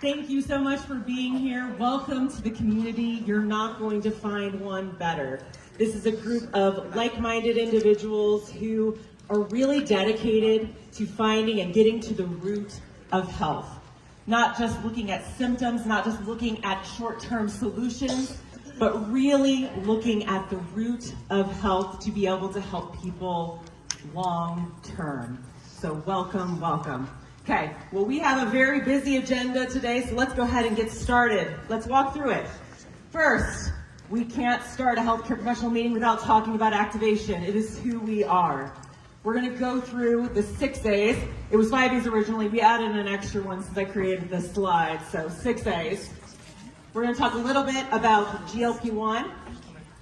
Thank you so much for being here. Welcome to the community. You're not going to find one better. This is a group of like-minded individuals who are really dedicated to finding and getting to the root of health. Not just looking at symptoms, not just looking at short-term solutions, but really looking at the root of health to be able to help people long-term. So welcome, welcome. Okay, well, we have a very busy agenda today, so let's go ahead and get started. Let's walk through it. First, we can't start a healthcare professional meeting without talking about activation. It is who we are. We're going to go through the 6 A's. It was 5 A's originally. We added an extra one since I created this slide, so 6 A's. We're going to talk a little bit about GLP-1.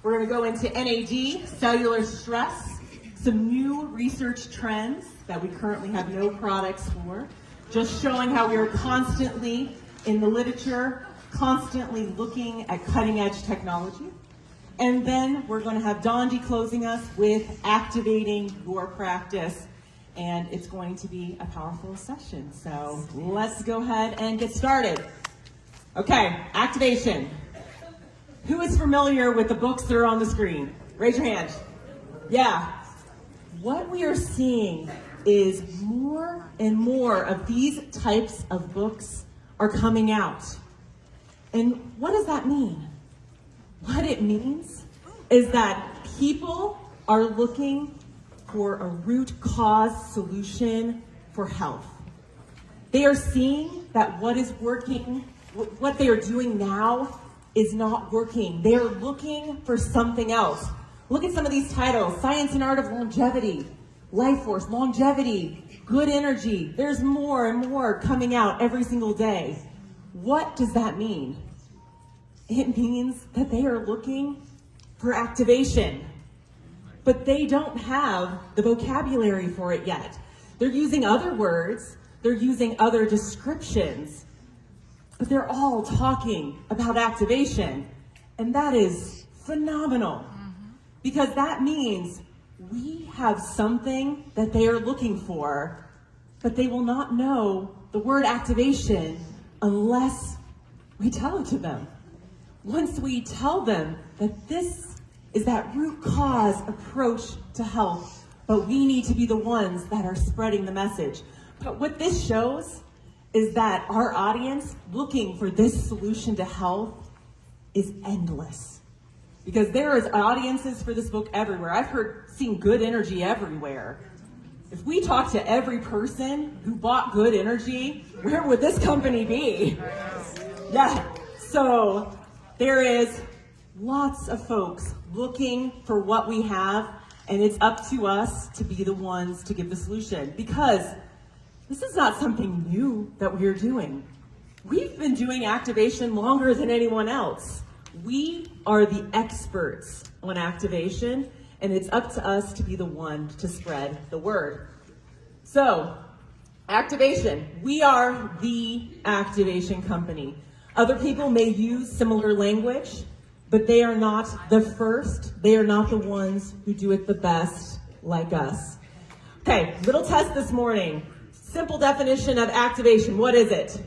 We're going to go into NAD, cellular stress, some new research trends that we currently have no products for, just showing how we are constantly in the literature, constantly looking at cutting edge technology. And then we're going to have Dondi closing us with activating your practice, and it's going to be a powerful session. So let's go ahead and get started. Okay, activation. Who is familiar with the books that are on the screen? Raise your hand. Yeah. What we are seeing is more and more of these types of books are coming out. And what does that mean? What it means is that people are looking for a root cause solution for health. They are seeing that what is working, what they are doing now is not working. They are looking for something else. Look at some of these titles: Science and Art of Longevity, Life Force, Longevity, Good Energy. There's more and more coming out every single day. What does that mean? It means that they are looking for activation, but they don't have the vocabulary for it yet. They're using other words, they're using other descriptions, but they're all talking about activation, and that is phenomenal. Because that means we have something that they are looking for, but they will not know the word activation unless we tell it to them. Once we tell them that this is that root cause approach to health, but we need to be the ones that are spreading the message. But what this shows is that our audience looking for this solution to health is endless. Because there is audiences for this book everywhere. I've seen Good Energy everywhere. If we talk to every person who bought Good Energy, where would this company be? Yeah, so there is lots of folks looking for what we have, and it's up to us to be the ones to give the solution. Because this is not something new that we're doing. We've been doing activation longer than anyone else. We are the experts on activation, and it's up to us to be the one to spread the word. So, activation. We are the activation company. Other people may use similar language, but they are not the first. They are not the ones who do it the best like us. Okay, little test this morning. Simple definition of activation. What is it?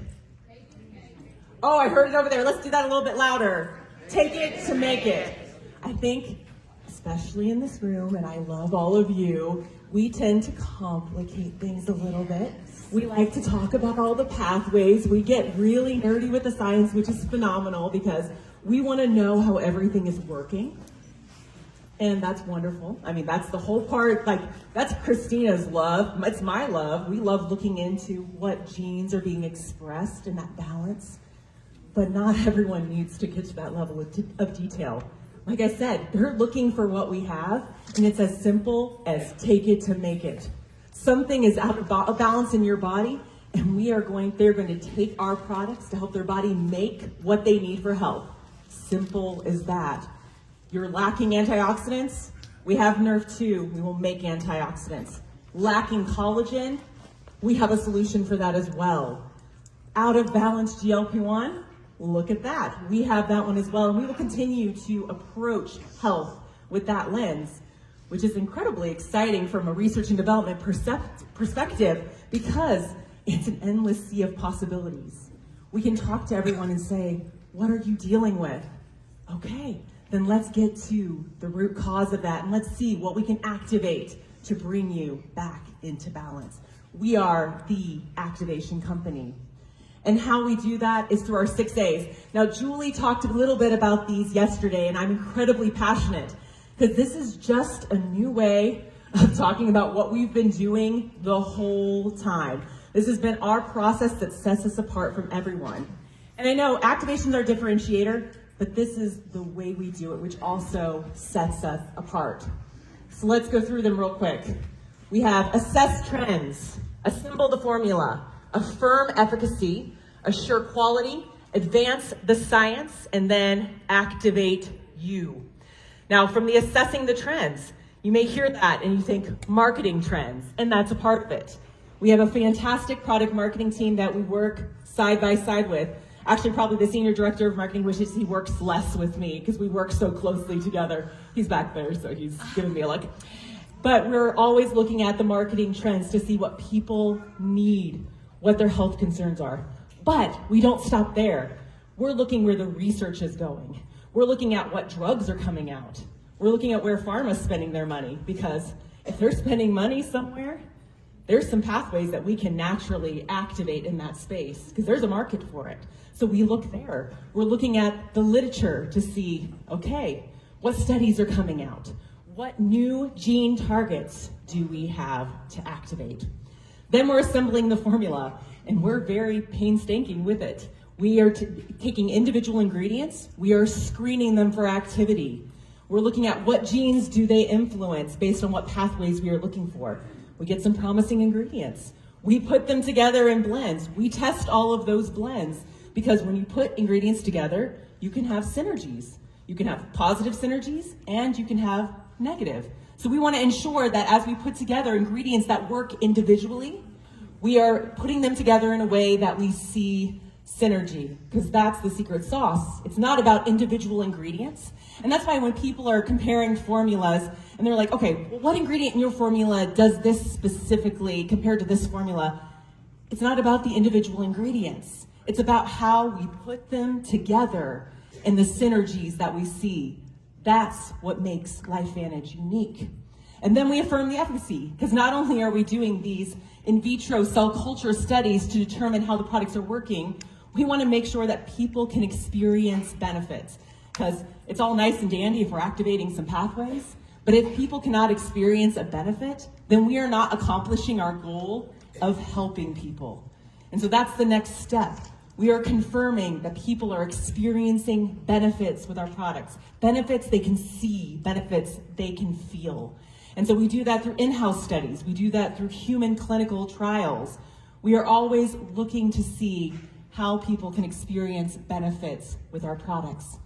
Oh, I heard it over there. Let's do that a little bit louder. Take it to make it. I think, especially in this room, and I love all of you, we tend to complicate things a little bit. We like to talk about all the pathways. We get really nerdy with the science, which is phenomenal because we want to know how everything is working. And that's wonderful. I mean, that's the whole part. Like, that's Christina's love. It's my love. We love looking into what genes are being expressed in that balance. But not everyone needs to get to that level of detail. Like I said, they're looking for what we have, and it's as simple as take it to make it. Something is out of balance in your body, and they're going to take our products to help their body make what they need for health. Simple as that. You're lacking antioxidants? We have Nerve2. We will make antioxidants. Lacking collagen? We have a solution for that as well. Out of balance GLP-1? Look at that. We have that one as well, and we will continue to approach health with that lens, which is incredibly exciting from a research and development perspective because it's an endless sea of possibilities. We can talk to everyone and say, what are you dealing with? Okay, then let's get to the root cause of that and let's see what we can activate to bring you back into balance. We are the activation company. And how we do that is through our 6 A's. Now, Julie talked a little bit about these yesterday, and I'm incredibly passionate because this is just a new way of talking about what we've been doing the whole time. This has been our process that sets us apart from everyone. And I know activations are a differentiator, but this is the way we do it, which also sets us apart. So let's go through them real quick. We have assess trends, assemble the formula, affirm efficacy, assure quality, advance the science, and then activate you. Now, from the assessing the trends, you may hear that and you think marketing trends, and that's a part of it. We have a fantastic product marketing team that we work side by side with. Actually, probably the senior director of marketing wishes he works less with me because we work so closely together. He's back there, so he's giving me a look. But we're always looking at the marketing trends to see what people need, what their health concerns are. But we don't stop there. We're looking where the research is going. We're looking at what drugs are coming out. We're looking at where pharma's spending their money, because if they're spending money somewhere, there's some pathways that we can naturally activate in that space because there's a market for it. So we look there. We're looking at the literature to see, okay, what studies are coming out? What new gene targets do we have to activate? Then we're assembling the formula, and we're very painstaking with it. We are taking individual ingredients, we are screening them for activity. We're looking at what genes do they influence based on what pathways we are looking for. We get some promising ingredients. We put them together in blends. We test all of those blends because when you put ingredients together, you can have synergies. You can have positive synergies and you can have negative. So we want to ensure that as we put together ingredients that work individually, we are putting them together in a way that we see synergy, because that's the secret sauce. It's not about individual ingredients. And that's why when people are comparing formulas and they're like, okay, well, what ingredient in your formula does this specifically compared to this formula? It's not about the individual ingredients. It's about how we put them together and the synergies that we see. That's what makes LifeVantage unique. And then we affirm the efficacy, because not only are we doing these in vitro cell culture studies to determine how the products are working, we want to make sure that people can experience benefits, because it's all nice and dandy if we're activating some pathways, but if people cannot experience a benefit, then we are not accomplishing our goal of helping people. And so that's the next step. We are confirming that people are experiencing benefits with our products, benefits they can see, benefits they can feel. And so we do that through in-house studies. We do that through human clinical trials. We are always looking to see how people can experience benefits with our products.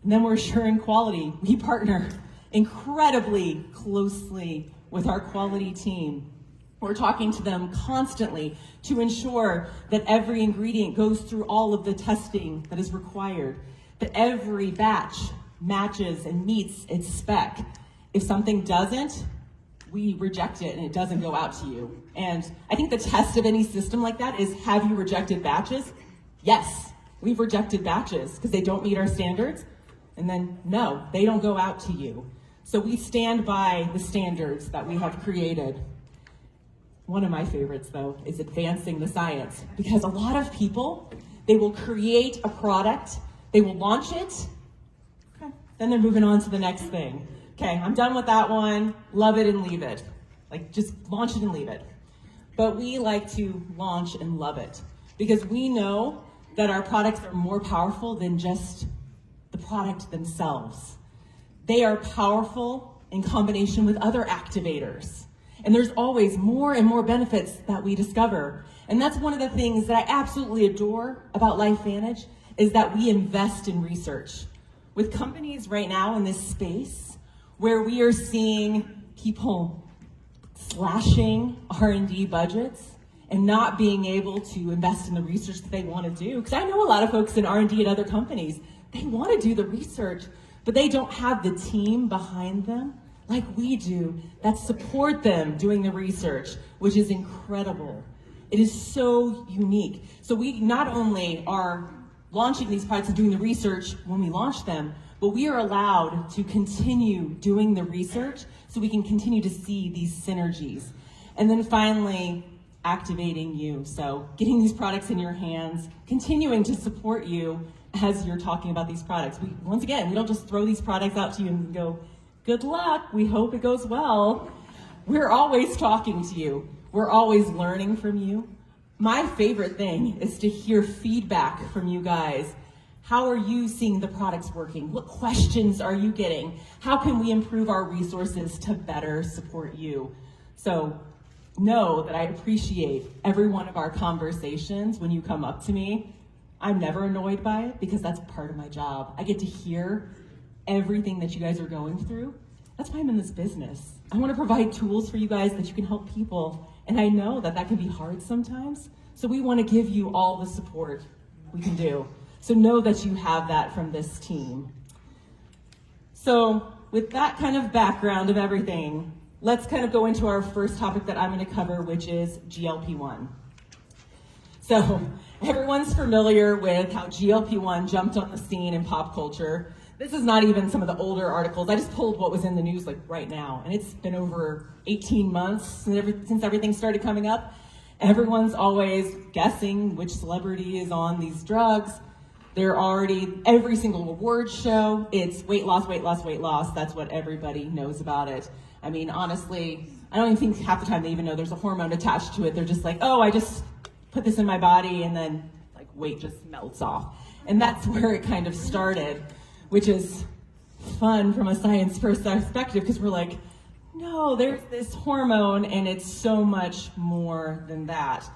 And then we're assuring quality. We partner incredibly closely with our quality team. We're talking to them constantly to ensure that every ingredient goes through all of the testing that is required, that every batch matches and meets its spec. If something doesn't, we reject it and it doesn't go out to you. And I think the test of any system like that is, have you rejected batches? Yes, we've rejected batches because they don't meet our standards. And then no, they don't go out to you. So we stand by the standards that we have created. One of my favorites though is advancing the science, because a lot of people, they will create a product, they will launch it, okay, then they're moving on to the next thing. Okay, I'm done with that one, love it and leave it. Like, just launch it and leave it. But we like to launch and love it, because we know that our products are more powerful than just the product themselves. They are powerful in combination with other activators. And there's always more and more benefits that we discover. And that's one of the things that I absolutely adore about LifeVantage, is that we invest in research. With companies right now in this space, where we are seeing people slashing R&D budgets and not being able to invest in the research that they want to do. Because I know a lot of folks in R&D at other companies, they want to do the research, but they don't have the team behind them like we do that support them doing the research, which is incredible. It is so unique. So we not only are launching these products and doing the research when we launch them, but we are allowed to continue doing the research so we can continue to see these synergies. And then finally, activating you. So getting these products in your hands, continuing to support you as you're talking about these products. Once again, we don't just throw these products out to you and go, good luck, we hope it goes well. We're always talking to you. We're always learning from you. My favorite thing is to hear feedback from you guys. How are you seeing the products working? What questions are you getting? How can we improve our resources to better support you? So know that I appreciate every one of our conversations when you come up to me. I'm never annoyed by it because that's part of my job. I get to hear everything that you guys are going through. That's why I'm in this business. I want to provide tools for you guys that you can help people. And I know that that can be hard sometimes. So we want to give you all the support we can do. So know that you have that from this team. So with that kind of background of everything, let's kind of go into our first topic that I'm going to cover, which is GLP-1. So everyone's familiar with how GLP-1 jumped on the scene in pop culture. This is not even some of the older articles. I just pulled what was in the news like right now, and it's been over 18 months since everything started coming up. Everyone's always guessing which celebrity is on these drugs. They're already, every single awards show, it's weight loss, weight loss, weight loss. That's what everybody knows about it. I mean, honestly, I don't even think half the time they even know there's a hormone attached to it. They're just like, oh, I just put this in my body, and then like weight just melts off. And that's where it kind of started, which is fun from a science perspective, because we're like, no, there's this hormone and it's so much more than that.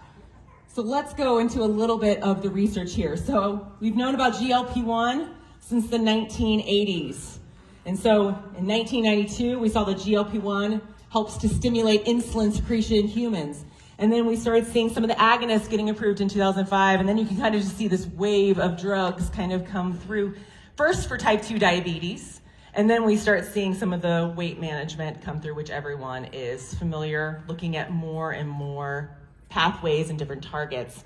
So let's go into a little bit of the research here. So we've known about GLP-1 since the 1980s. And so in 1992, we saw that GLP-1 helps to stimulate insulin secretion in humans. And then we started seeing some of the agonists getting approved in 2005. And then you can kind of just see this wave of drugs kind of come through. First for type 2 diabetes, and then we start seeing some of the weight management come through, which everyone is familiar, looking at more and more pathways and different targets.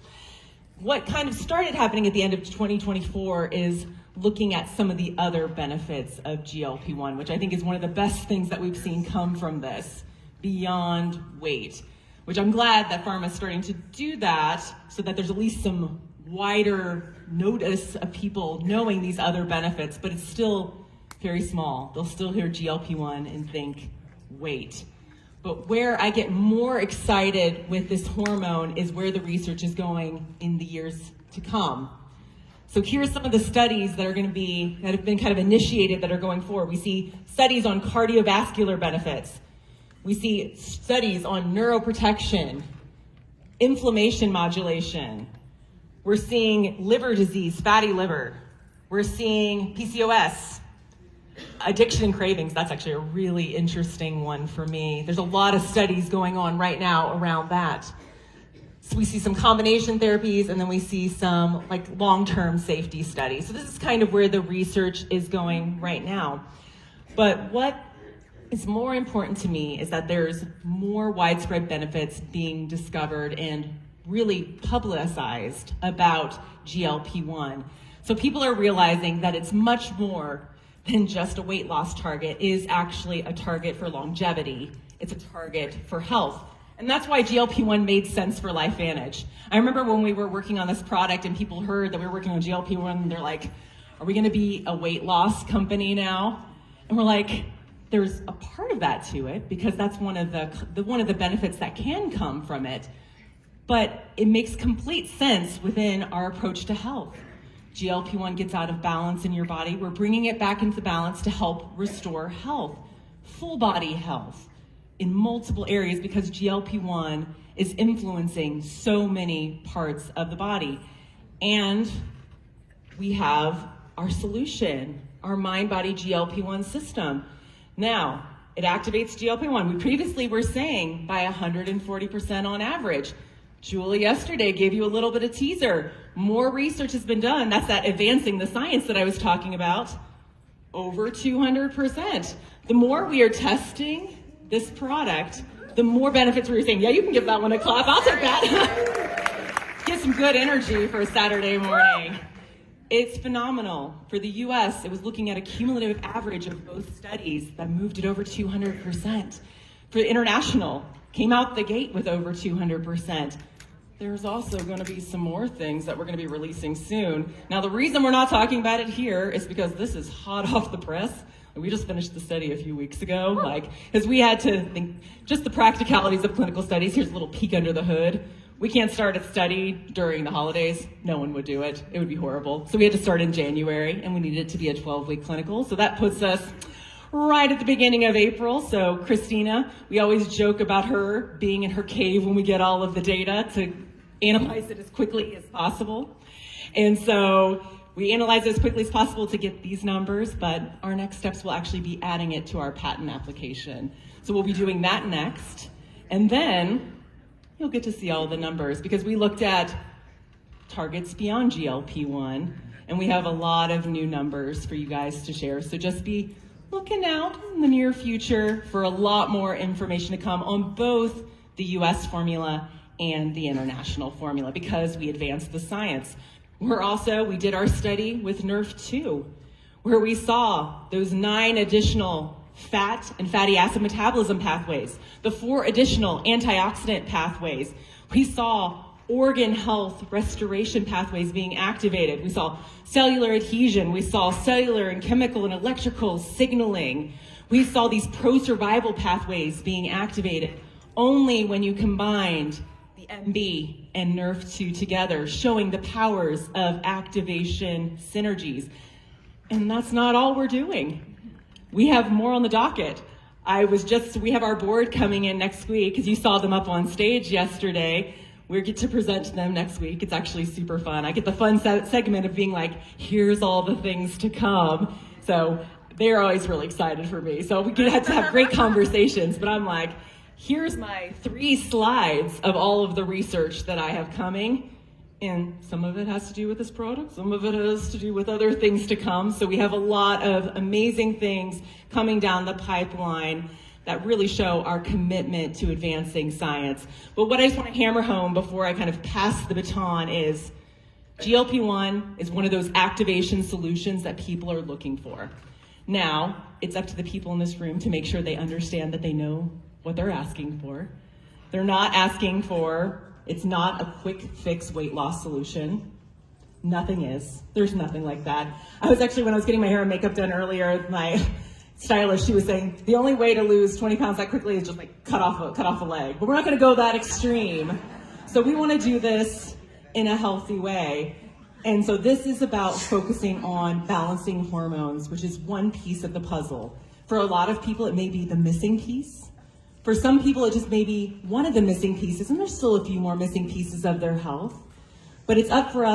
What kind of started happening at the end of 2024 is looking at some of the other benefits of GLP-1, which I think is one of the best things that we've seen come from this, beyond weight, which I'm glad that pharma is starting to do that so that there's at least some wider notice of people knowing these other benefits, but it's still very small. They'll still hear GLP-1 and think weight. But where I get more excited with this hormone is where the research is going in the years to come. So here's some of the studies that have been kind of initiated that are going forward. We see studies on cardiovascular benefits. We see studies on neuroprotection, inflammation modulation. We're seeing liver disease, fatty liver. We're seeing PCOS, addiction and cravings. That's actually a really interesting one for me. There's a lot of studies going on right now around that. So we see some combination therapies, and then we see some like long-term safety studies. So this is kind of where the research is going right now. But what is more important to me is that there's more widespread benefits being discovered and really publicized about GLP-1. So people are realizing that it's much more than just a weight loss target. It is actually a target for longevity. It's a target for health. And that's why GLP-1 made sense for LifeVantage. I remember when we were working on this product and people heard that we were working on GLP-1, and they're like, are we gonna be a weight loss company now? And we're like, there's a part of that to it, because that's one of the benefits that can come from it. But it makes complete sense within our approach to health. GLP-1 gets out of balance in your body. We're bringing it back into balance to help restore health, full body health in multiple areas, because GLP-1 is influencing so many parts of the body. And we have our solution, our mind-body GLP-1 system. Now, it activates GLP-1. We previously were saying by 140% on average. Julie yesterday gave you a little bit of teaser. More research has been done. That's that advancing the science that I was talking about. Over 200%. The more we are testing this product, the more benefits we were saying. Yeah, you can give that one a clap. I'll take that. Get some good energy for a Saturday morning. It's phenomenal. For the US, it was looking at a cumulative average of both studies that moved it over 200%. For international, came out the gate with over 200%. There's also going to be some more things that we're going to be releasing soon. Now, the reason we're not talking about it here is because this is hot off the press. We just finished the study a few weeks ago, because we had to think just the practicalities of clinical studies. Here's a little peek under the hood. We can't start a study during the holidays. No one would do it. It would be horrible. So we had to start in January, and we needed it to be a 12-week clinical. So that puts us right at the beginning of April. So Christina, we always joke about her being in her cave when we get all of the data to analyze it as quickly as possible. And so we analyze it as quickly as possible to get these numbers, but our next steps will actually be adding it to our patent application. So we'll be doing that next. And then you'll get to see all the numbers, because we looked at targets beyond GLP-1, and we have a lot of new numbers for you guys to share. So just be looking out in the near future for a lot more information to come on both the US formula and the international formula, because we advanced the science. We did our study with NRF2, where we saw those 9 additional fat and fatty acid metabolism pathways, the 4 additional antioxidant pathways. We saw organ health restoration pathways being activated. We saw cellular adhesion. We saw cellular and chemical and electrical signaling. We saw these pro-survival pathways being activated only when you combined the MB and NRF2 together, showing the powers of activation synergies. And that's not all we're doing. We have more on the docket. We have our board coming in next week, because you saw them up on stage yesterday. We get to present to them next week. It's actually super fun. I get the fun segment of being like, here's all the things to come. So they're always really excited for me. So we get to have great conversations, but I'm like, here's my 3 slides of all of the research that I have coming. And some of it has to do with this product, some of it has to do with other things to come. So we have a lot of amazing things coming down the pipeline that really show our commitment to advancing science. But what I just want to hammer home before I kind of pass the baton is GLP-1 is one of those activation solutions that people are looking for. Now, it's up to the people in this room to make sure they understand that they know what they're asking for. They're not asking for, it's not a quick fix weight loss solution. Nothing is. There's nothing like that. When I was getting my hair and makeup done earlier, my stylist, she was saying, the only way to lose 20 pounds that quickly is just like cut off a leg. But we're not gonna go that extreme. So we wanna do this in a healthy way. And so this is about focusing on balancing hormones, which is one piece of the puzzle. For a lot of people, it may be the missing piece. For some people, it just may be one of the missing pieces, and there's still a few more missing pieces of their health. But it's up to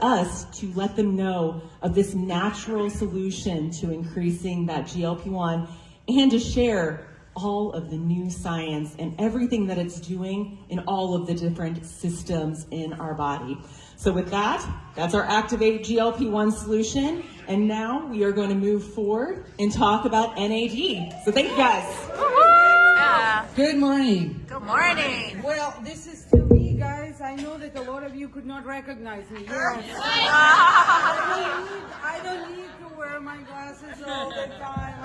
us to let them know of this natural solution to increasing that GLP-1, and to share all of the new science and everything that it's doing in all of the different systems in our body. So with that, that's our Activate GLP-1 solution. And now we are going to move forward and talk about NAD. So thank you guys. Good morning. Good morning. Well, this is to me, guys. I know that a lot of you could not recognize me. Yes. I don't need to wear my glasses all the time.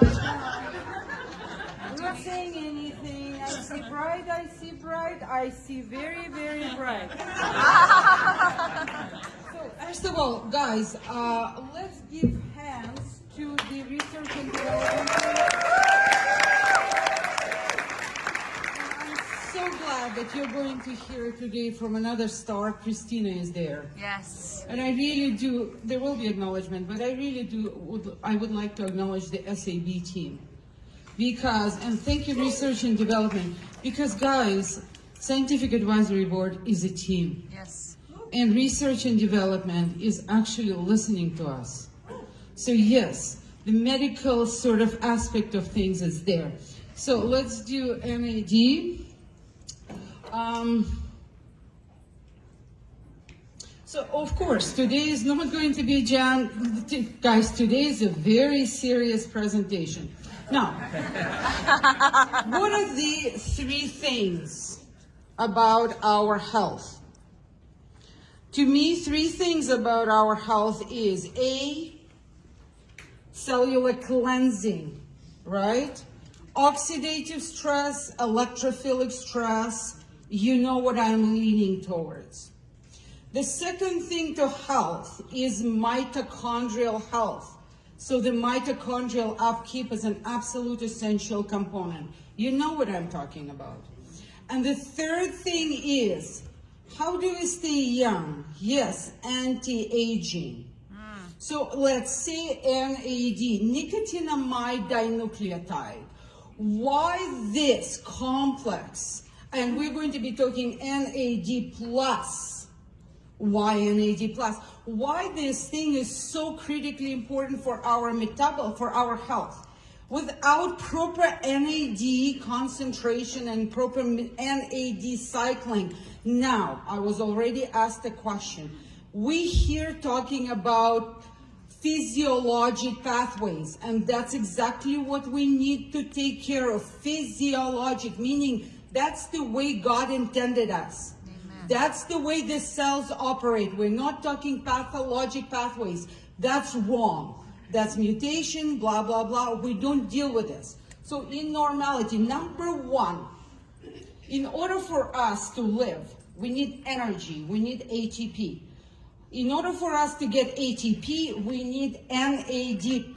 I'm not saying anything. I see bright, I see very, very bright. So, first of all, guys, let's give hands to the research and development. So glad that you're going to hear today from another star. Christina is there. Yes. And I really do, there will be acknowledgement, but I really do, I would like to acknowledge the SAB team. Because, and thank you Research and Development, because guys, Scientific Advisory Board is a team. Yes. And Research and Development is actually listening to us. So yes, the medical sort of aspect of things is there. So let's do NAD. So of course, today is not going to be guys, today is a very serious presentation. Now, what are the three things about our health? To me, three things about our health is A, cellular cleansing, right? Oxidative stress, electrophilic stress, you know what I'm leaning towards. The second thing to health is mitochondrial health. So the mitochondrial upkeep is an absolute essential component. You know what I'm talking about. And the third thing is, how do we stay young? Yes, anti-aging. So let's say NAD, nicotinamide dinucleotide. Why this complex? And we're going to be talking NAD plus. Why NAD plus? Why this thing is so critically important for our for our health? Without proper NAD concentration and proper NAD cycling. Now, I was already asked a question. We here talking about physiologic pathways, and that's exactly what we need to take care of. Physiologic, meaning that's the way God intended us. Amen. That's the way the cells operate. We're not talking pathologic pathways. That's wrong. That's mutation, blah, blah, blah. We don't deal with this. So in normality, number one, in order for us to live, we need energy, we need ATP. In order for us to get ATP, we need NAD+.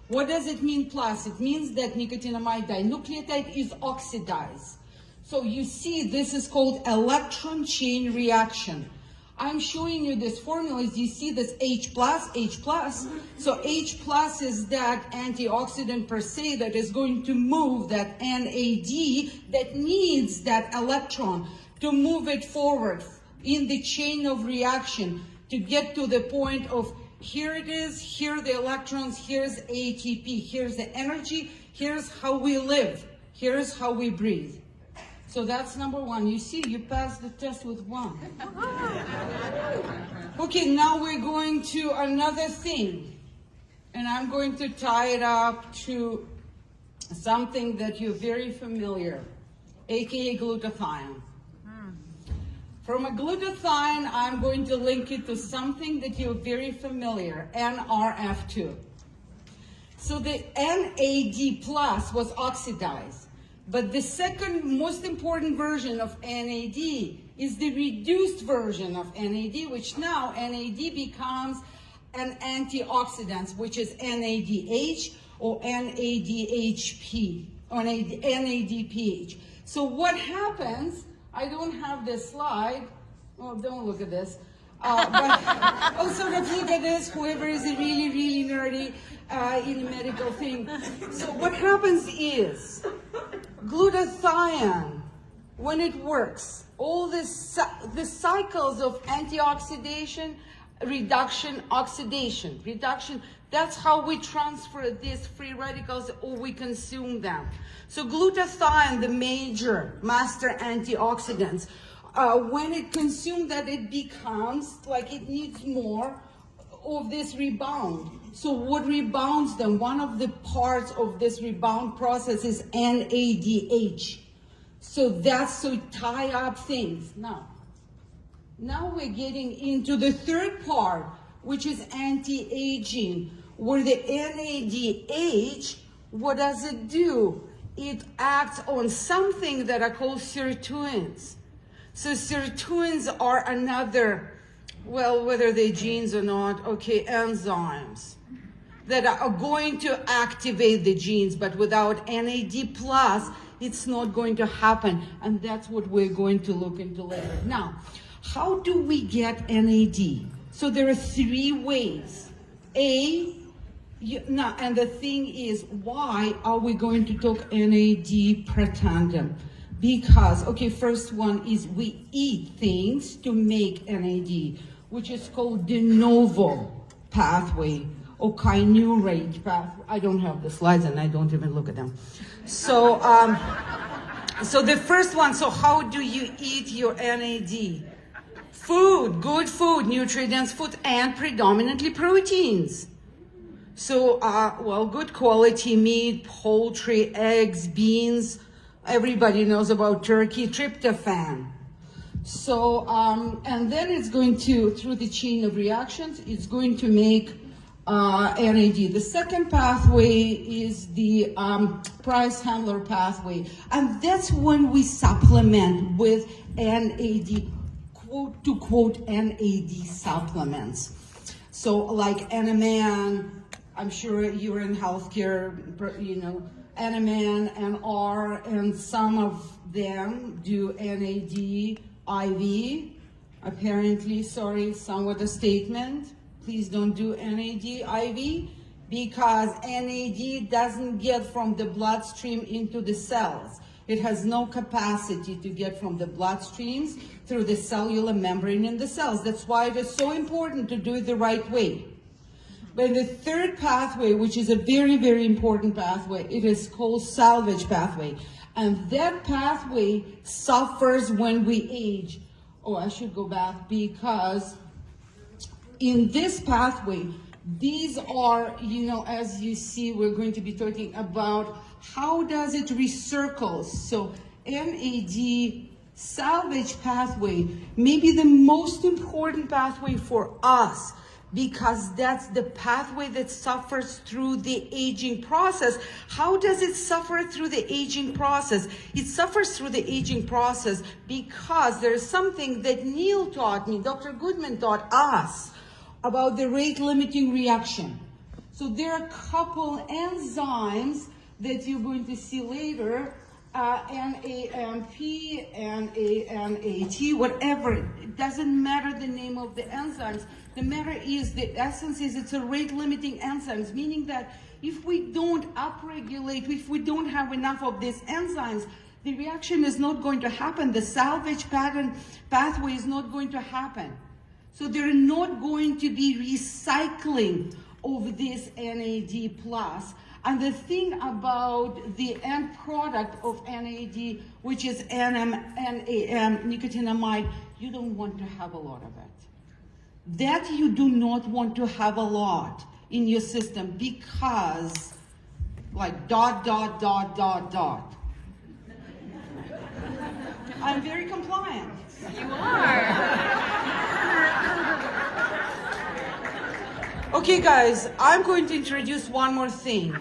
What does it mean plus? It means that nicotinamide dinucleotide is oxidized. So you see, this is called electron chain reaction. I'm showing you this formula. You see this H+. So H+ is that antioxidant per se that is going to move that NAD that needs that electron to move it forward in the chain of reaction to get to the point of here it is, here are the electrons, here's ATP, here's the energy, here's how we live, here's how we breathe. So that's number one. You see, you passed the test with one. Okay, now we're going to another thing. And I'm going to tie it up to something that you're very familiar, aka glutathione. From a glutathione, I'm going to link it to something that you're very familiar, NRF2. So the NAD plus was oxidized, but the second most important version of NAD is the reduced version of NAD, which now NAD becomes an antioxidant, which is NADH or NADHP or NADPH. So what happens? I don't have this slide. Well, don't look at this. But also look at this, whoever is really, really nerdy in the medical thing. So what happens is, glutathione, when it works, all the cycles of antioxidation, reduction, oxidation, reduction, that's how we transfer these free radicals or we consume them. So glutathione, the major master antioxidants, when it consumed that, it becomes like it needs more of this rebound. So what rebounds them? One of the parts of this rebound process is NADH. So that's to tie up things. Now we're getting into the third part, which is anti-aging, where the NADH, what does it do? It acts on something that are called sirtuins. So sirtuins are another, well, whether they're genes or not, okay, enzymes that are going to activate the genes, but without NAD+, it's not going to happen. And that's what we're going to look into later. Now, how do we get NAD? So there are three ways. And the thing is, why are we going to talk NAD per tandem? Because, okay, first one is we eat things to make NAD, which is called de novo pathway or kynurate pathway. I don't have the slides and I don't even look at them. So, so the first one, so how do you eat your NAD? Food, good food, nutrient-dense food, and predominantly proteins. So, well, good quality meat, poultry, eggs, beans. Everybody knows about turkey, tryptophan. So, and then it's going to, through the chain of reactions, it's going to make NAD. The second pathway is the price handler pathway. And that's when we supplement with NAD, quote to quote NAD supplements. So like NMN, I'm sure you're in healthcare, you know, NMN, NR, and some of them do NAD IV. Apparently, sorry, somewhat a statement. Please don't do NAD IV because NAD doesn't get from the bloodstream into the cells. It has no capacity to get from the bloodstreams through the cellular membrane in the cells. That's why it is so important to do it the right way. But the third pathway, which is a very, very important pathway, it is called salvage pathway. And that pathway suffers when we age. Oh, I should go back because in this pathway, these are, you know, as you see, we're going to be talking about how does it recircle. So NAD salvage pathway may be the most important pathway for us because that's the pathway that suffers through the aging process. How does it suffer through the aging process? It suffers through the aging process because there is something that Neil taught me, Dr. Goodman taught us about the rate limiting reaction. So there are a couple enzymes that you're going to see later, NAMP, NAT, whatever. It doesn't matter the name of the enzymes. The matter is, the essence is it's a rate limiting enzymes, meaning that if we don't upregulate, if we don't have enough of these enzymes, the reaction is not going to happen. The salvage pathway is not going to happen. So they're not going to be recycling of this NAD plus. And the thing about the end product of NAD, which is NAM, nicotinamide, you don't want to have a lot of it. That you do not want to have a lot in your system because like ... I'm very compliant. You are. Okay, guys, I'm going to introduce one more thing.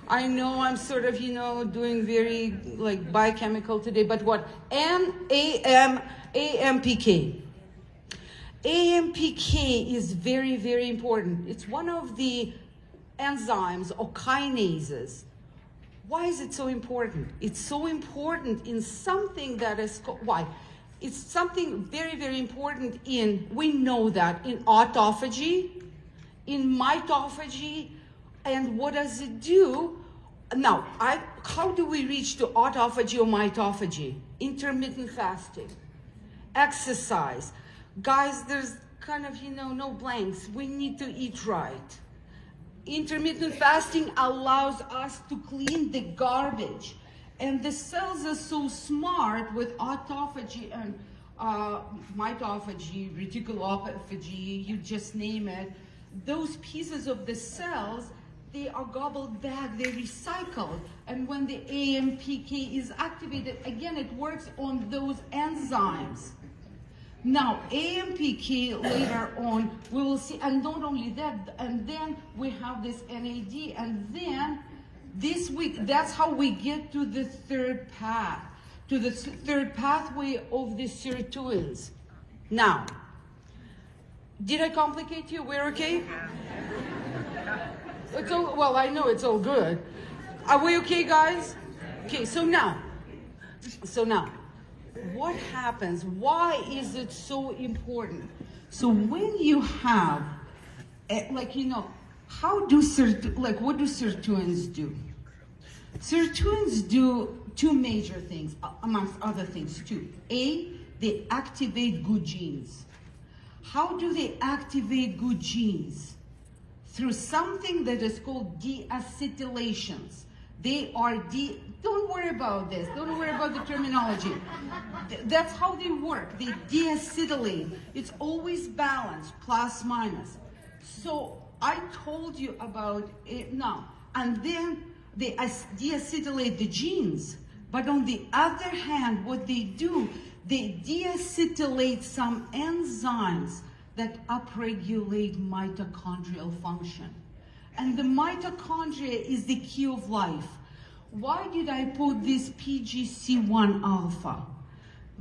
I know I'm sort of, you know, doing very like biochemical today, but what? AMPK. AMPK is very, very important. It's one of the enzymes or kinases. Why is it so important? It's so important in something that is, why? It's something very, very important in, we know that, in autophagy, in mitophagy, and what does it do? Now, how do we reach to autophagy or mitophagy? Intermittent fasting, exercise. Guys, there's kind of, you know, no blanks. We need to eat right. Intermittent fasting allows us to clean the garbage. And the cells are so smart with autophagy and mitophagy, reticulophagy, you just name it. Those pieces of the cells, they are gobbled back, they're recycled. And when the AMPK is activated, again, it works on those enzymes. Now, AMPK later on, we will see, and not only that, and then we have this NAD, and then this week, that's how we get to the third path, to the third pathway of the sirtuins. Now, did I complicate you? We're okay? It's all, well, I know it's all good. Are we okay, guys? Okay, so now, what happens? Why is it so important? So when you have, like, you know, what do sirtuins do? Sirtuins do two major things, amongst other things too. A, they activate good genes. How do they activate good genes? Through something that is called deacetylations. They are don't worry about this. Don't worry about the terminology. That's how they work. They deacetylate. It's always balanced, plus, minus. So I told you about it now. And then they deacetylate the genes. But on the other hand, what they do, they deacetylate some enzymes that upregulate mitochondrial function. And the mitochondria is the key of life. Why did I put this PGC1 alpha?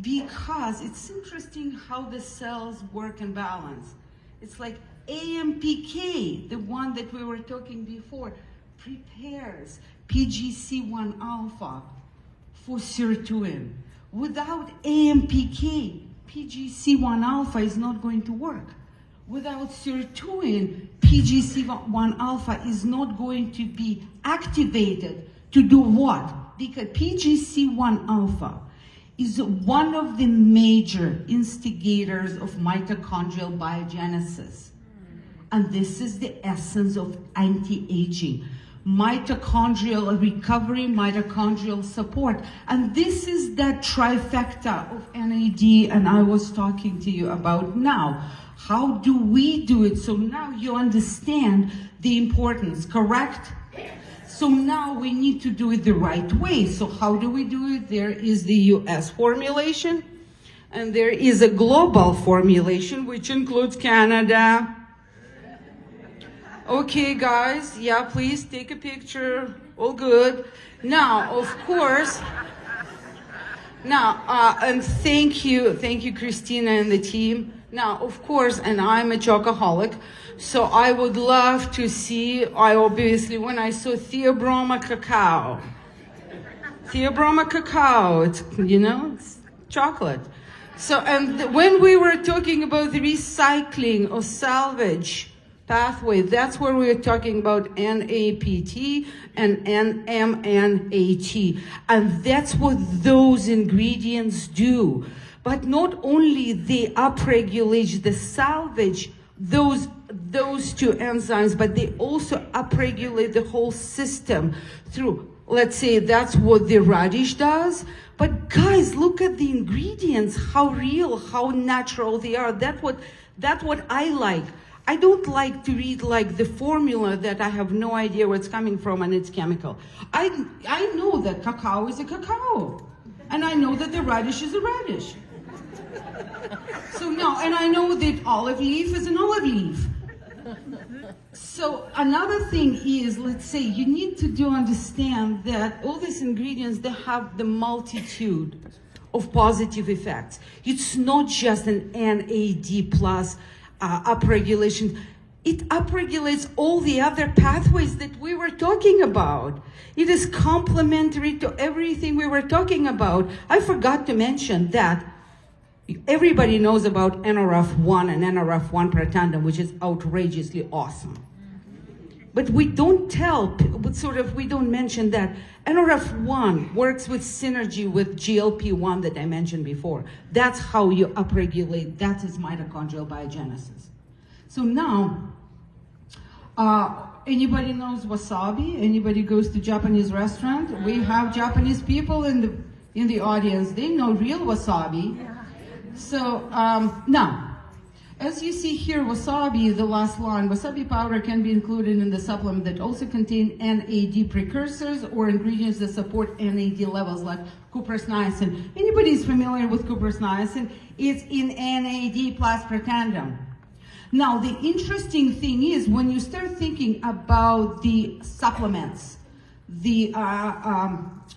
Because it's interesting how the cells work and balance. It's like AMPK, the one that we were talking before, prepares PGC1 alpha for sirtuin. Without AMPK, PGC1 alpha is not going to work. Without sirtuin, PGC1 alpha is not going to be activated to do what? Because PGC1 alpha is one of the major instigators of mitochondrial biogenesis. And this is the essence of anti-aging. Mitochondrial recovery, mitochondrial support. And this is that trifecta of NAD and I was talking to you about now. How do we do it? So now you understand the importance, correct? So now we need to do it the right way. So how do we do it? There is the US formulation and there is a global formulation which includes Canada. Okay, guys, yeah, please take a picture. All good. Now, of course, and thank you, Christina and the team. Now, of course, and I'm a chocoholic, so I would love to see, when I saw Theobroma cacao. Theobroma cacao, it's, it's chocolate. So, and when we were talking about the recycling or salvage pathway, that's where we were talking about NAPT and NMNAT. And that's what those ingredients do. But not only they upregulate the salvage, those two enzymes, but they also upregulate the whole system through, let's say that's what the radish does. But guys, look at the ingredients, how real, how natural they are. That's what I like. I don't like to read like the formula that I have no idea where it's coming from and it's chemical. I know that cacao is a cacao. And I know that the radish is a radish. So no, and I know that olive leaf is an olive leaf. So another thing is, let's say you need to understand that all these ingredients, they have the multitude of positive effects. It's not just an NAD plus upregulation. It upregulates all the other pathways that we were talking about. It is complementary to everything we were talking about. I forgot to mention that everybody knows about NRF1 and NRF1 pretandem, which is outrageously awesome. But we don't we don't mention that NRF1 works with synergy with GLP-1 that I mentioned before. That's how you upregulate, that is mitochondrial biogenesis. So now, anybody knows wasabi? Anybody goes to Japanese restaurant? We have Japanese people in the audience. They know real wasabi. So now, as you see here, wasabi, the last line, wasabi powder can be included in the supplement that also contain NAD precursors or ingredients that support NAD levels like cuprous niacin. Anybody is familiar with cuprous niacin? It's in NAD plus pretandem. Now, the interesting thing is when you start thinking about the supplements, the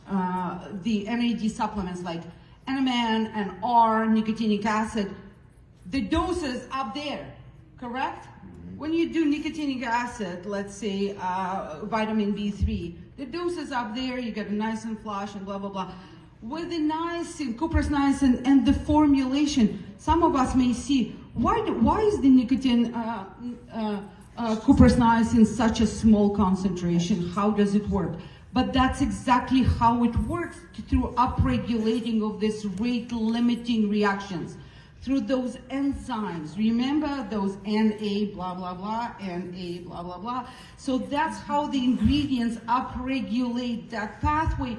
NAD supplements like NMN and R, nicotinic acid, the doses up there, correct? When you do nicotinic acid, let's say vitamin B3, the doses up there, you get a niacin flush and blah, blah, blah. With the niacin, cuprous niacin, and the formulation, some of us may see, why is the nicotine cuprous niacin such a small concentration? How does it work? But that's exactly how it works, through upregulating of this rate-limiting reactions, through those enzymes. Remember those NA blah, blah, blah, NA blah, blah, blah. So that's how the ingredients upregulate that pathway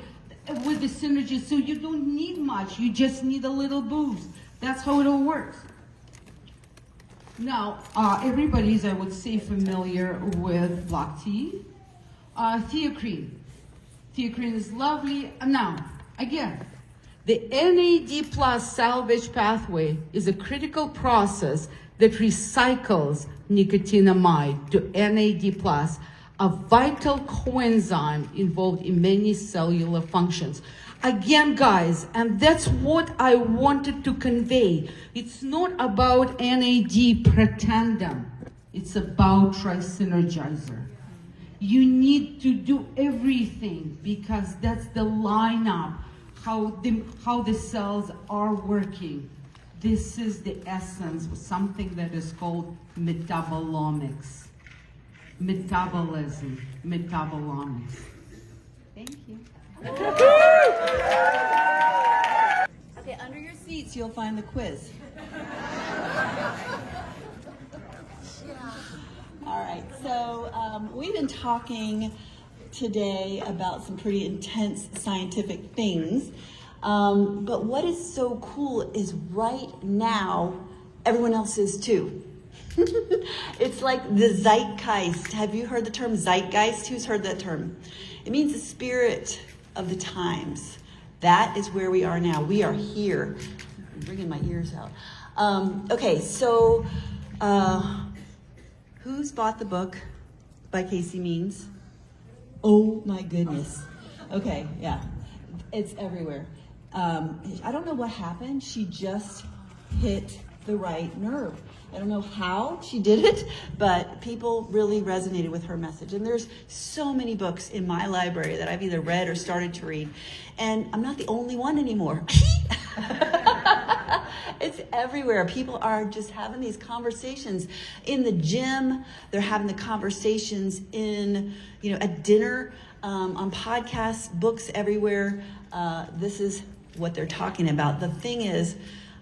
with the synergy. So you don't need much, you just need a little boost. That's how it all works. Now, everybody is, I would say, familiar with black tea. Theocrine. Theocrine is lovely. Now, again, the NAD plus salvage pathway is a critical process that recycles nicotinamide to NAD plus, a vital coenzyme involved in many cellular functions. Again, guys, and that's what I wanted to convey. It's not about NAD pretendum. It's about trisynergizer. You need to do everything because that's the lineup, how the cells are working. This is the essence of something that is called metabolomics. Metabolism, metabolomics. Thank you. Okay, under your seats, you'll find the quiz. All right, so we've been talking today about some pretty intense scientific things, but what is so cool is right now, everyone else is too. It's like the zeitgeist. Have you heard the term zeitgeist? Who's heard that term? It means the spirit of the times. That is where we are now. We are here. I'm bringing my ears out. Okay, so who's bought the book by Casey Means? Oh my goodness. Okay, yeah, it's everywhere. I don't know what happened. She just hit the right nerve. I don't know how she did it, but people really resonated with her message. And there's so many books in my library that I've either read or started to read. And I'm not the only one anymore. It's everywhere. People are just having these conversations in the gym. They're having the conversations in, at dinner, on podcasts, books everywhere. This is what they're talking about. The thing is,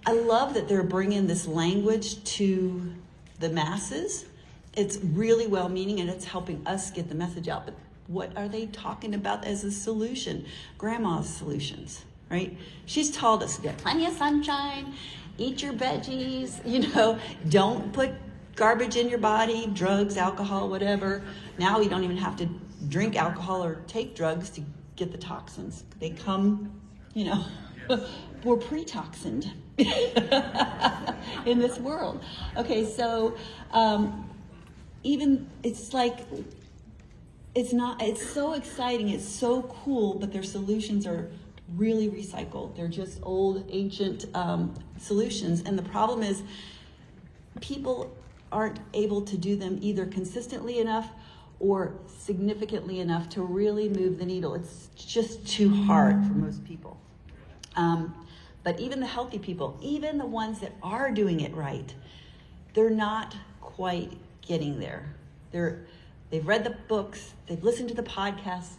I love that they're bringing this language to the masses. It's really well-meaning and it's helping us get the message out. But what are they talking about as a solution? Grandma's solutions, right? She's told us, get plenty of sunshine, eat your veggies, don't put garbage in your body, drugs, alcohol, whatever. Now you don't even have to drink alcohol or take drugs to get the toxins. They come, we're pre-toxined in this world. Okay, so even it's like, it's so exciting, it's so cool, but their solutions are really recycled. They're just old, ancient solutions. And the problem is people aren't able to do them either consistently enough or significantly enough to really move the needle. It's just too hard for most people. But even the healthy people, even the ones that are doing it right, they're not quite getting there. They've read the books, they've listened to the podcasts,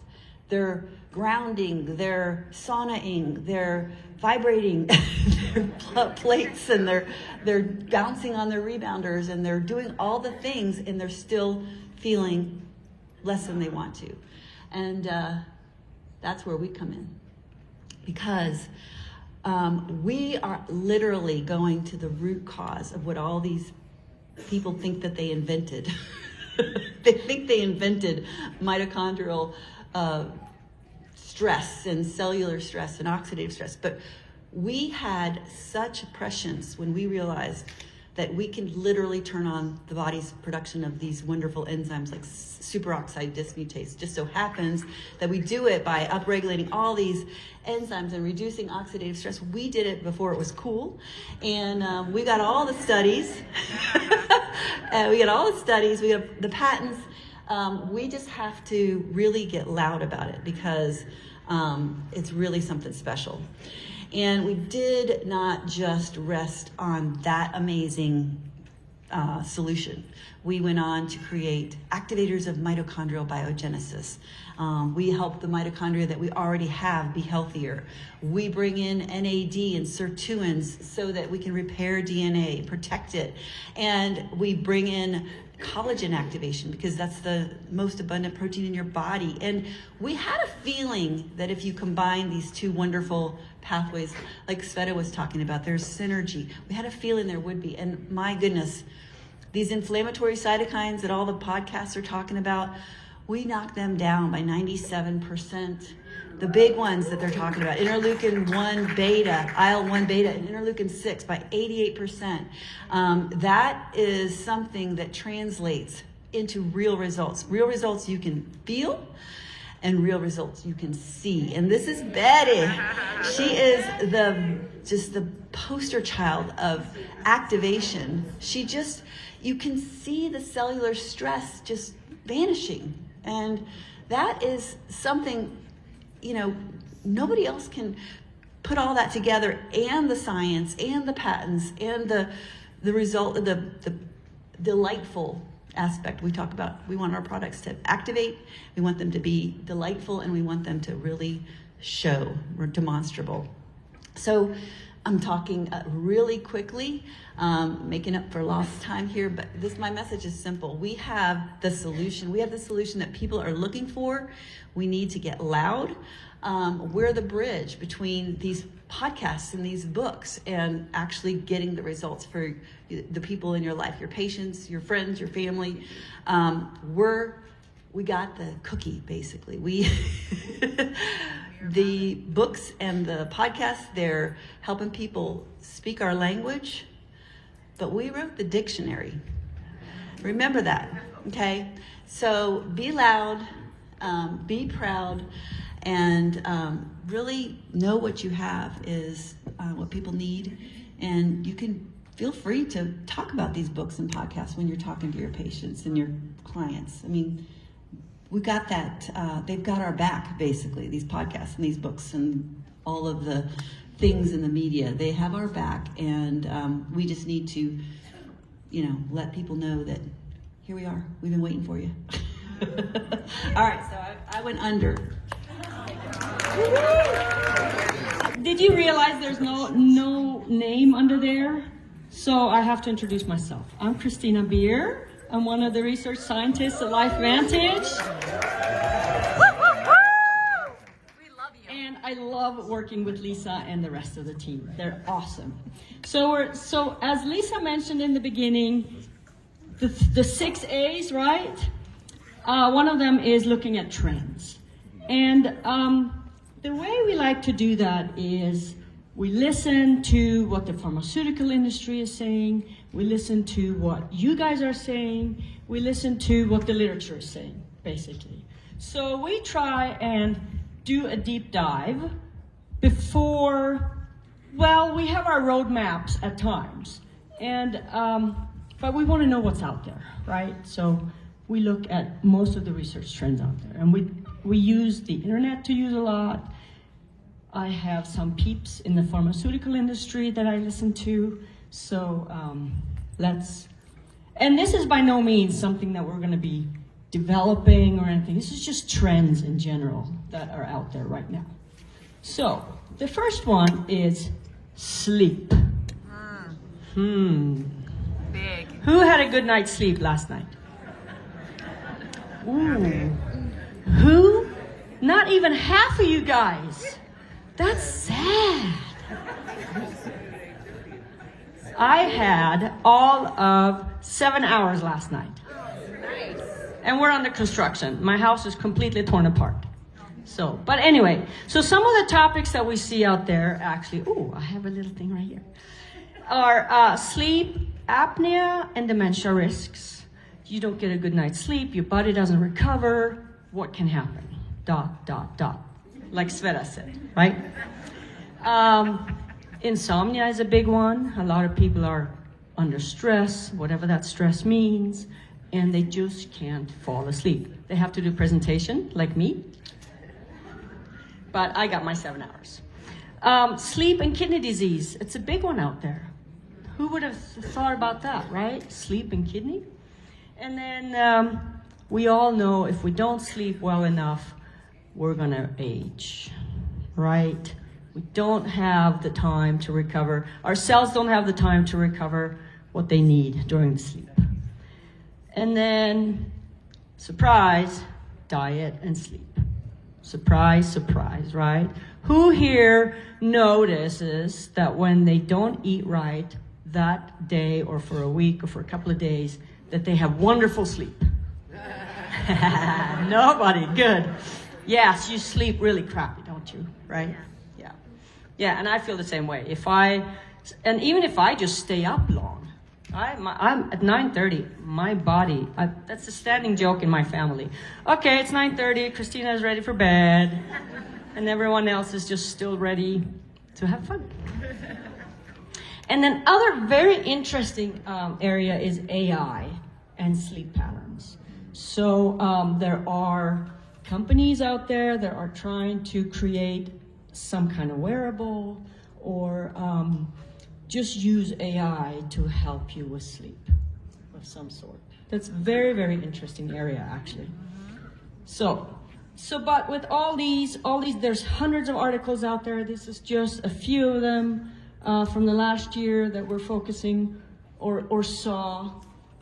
they're grounding, they're saunaing, they're vibrating their plates, and they're bouncing on their rebounders, and they're doing all the things, and they're still feeling less than they want to. And that's where we come in. Because we are literally going to the root cause of what all these people think that they invented. They think they invented mitochondrial stress and cellular stress and oxidative stress. But we had such prescience when we realized that we can literally turn on the body's production of these wonderful enzymes like superoxide dismutase. Just so happens that we do it by upregulating all these enzymes and reducing oxidative stress. We did it before it was cool, and we got all the studies. We got the patents. We just have to really get loud about it because it's really something special. And we did not just rest on that amazing solution. We went on to create activators of mitochondrial biogenesis. We help the mitochondria that we already have be healthier. We bring in NAD and sirtuins so that we can repair DNA, protect it. And we bring in collagen activation because that's the most abundant protein in your body. And we had a feeling that if you combine these two wonderful pathways, like Sveta was talking about, there's synergy. We had a feeling there would be. And my goodness, These inflammatory cytokines that all the podcasts are talking about, we knock them down by 97%. The big ones that they're talking about, interleukin-1 beta, IL-1 beta, and interleukin-6 by 88%. That is something that translates into real results. Real results you can feel, and real results you can see. And this is Betty. She is just the poster child of activation. You can see the cellular stress just vanishing. And that is something, nobody else can put all that together, and the science and the patents and the result, the delightful aspect we talk about. We want our products to activate, we want them to be delightful, and we want them to really show or demonstrable. So I'm talking really quickly, making up for lost time here, but my message is simple. We have the solution. We have the solution that people are looking for. We need to get loud. We're the bridge between these podcasts and these books and actually getting the results for the people in your life, your patients, your friends, your family. We got the cookie, basically. The books and the podcasts, they're helping people speak our language, but we wrote the dictionary. Remember that, okay? So be loud, be proud, and really know what you have is what people need. And you can feel free to talk about these books and podcasts when you're talking to your patients and your clients. I mean, we got that, they've got our back, basically, these podcasts and these books and all of the things in the media. They have our back, and we just need to, let people know that here we are. We've been waiting for you. All right, so I went under. Did you realize there's no name under there? So I have to introduce myself. I'm Christina Beer. I'm one of the research scientists at LifeVantage. We love you. And I love working with Lisa and the rest of the team. They're awesome. So as Lisa mentioned in the beginning, the 6 A's, right? One of them is looking at trends. And the way we like to do that is we listen to what the pharmaceutical industry is saying, we listen to what you guys are saying, we listen to what the literature is saying, basically. So we try and do a deep dive before, we have our roadmaps at times, and but we want to know what's out there, right? So we look at most of the research trends out there, and we use the internet to use a lot. I have some peeps in the pharmaceutical industry that I listen to. So and this is by no means something that we're going to be developing or anything. This is just trends in general that are out there right now. So the first one is sleep. Big. Who had a good night's sleep last night? Ooh. Who? Not even half of you guys. That's sad. I had all of 7 hours last night. And we're under construction. My house is completely torn apart. But anyway, so some of the topics that we see out there actually, I have a little thing right here, are sleep apnea and dementia risks. You don't get a good night's sleep, your body doesn't recover, what can happen? ... Like Sveta said, right? Insomnia is a big one. A lot of people are under stress, whatever that stress means, and they just can't fall asleep. They have to do a presentation, like me, but I got my 7 hours. Sleep and kidney disease, it's a big one out there. Who would have thought about that, right? Sleep and kidney? And then we all know if we don't sleep well enough, we're gonna age, right? We don't have the time to recover. Our cells don't have the time to recover what they need during the sleep. And then, surprise, diet and sleep. Surprise, surprise, right? Who here notices that when they don't eat right, that day or for a week or for a couple of days that they have wonderful sleep? Nobody. Good. Yes, you sleep really crappy, don't you? Right? Yeah. Yeah, and I feel the same way. And even if I just stay up long, I'm at 9:30, my body, that's a standing joke in my family. Okay, it's 9:30, Christina's ready for bed, and everyone else is just still ready to have fun. And then other very interesting area is AI and sleep patterns. So there are companies out there that are trying to create some kind of wearable or just use AI to help you with sleep of some sort. That's very, very interesting area, actually. But with all these, there's hundreds of articles out there. This is just a few of them from the last year that we're focusing or saw.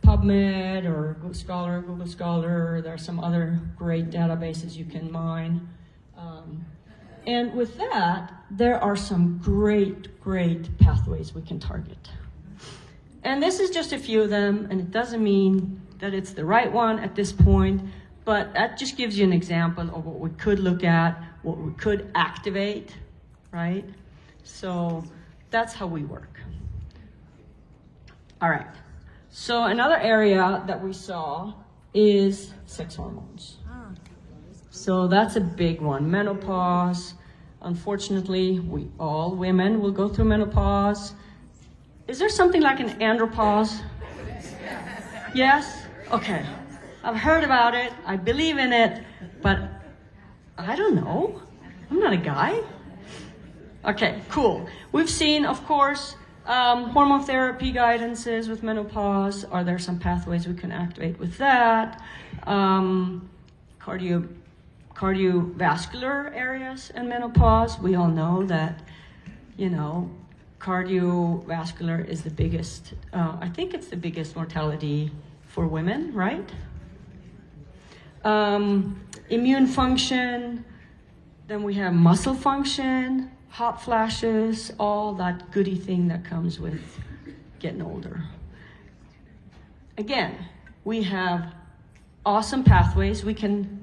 PubMed or Google Scholar. There are some other great databases you can mine. And with that, there are some great pathways we can target. And this is just a few of them, and it doesn't mean that it's the right one at this point, but that just gives you an example of what we could look at, what we could activate, right? So that's how we work. All right. So another area that we saw is sex hormones. So that's a big one. Menopause. Unfortunately, all women will go through menopause. Is there something like an andropause? Yes? Okay. I've heard about it. I believe in it. But I don't know. I'm not a guy. Okay, cool. We've seen, of course, hormone therapy guidances with menopause. Are there some pathways we can activate with that? Cardiovascular areas in menopause. We all know that, cardiovascular is the biggest, I think it's the biggest mortality for women, right? Immune function. Then we have muscle function, hot flashes, all that goody thing that comes with getting older. Again, we have awesome pathways we can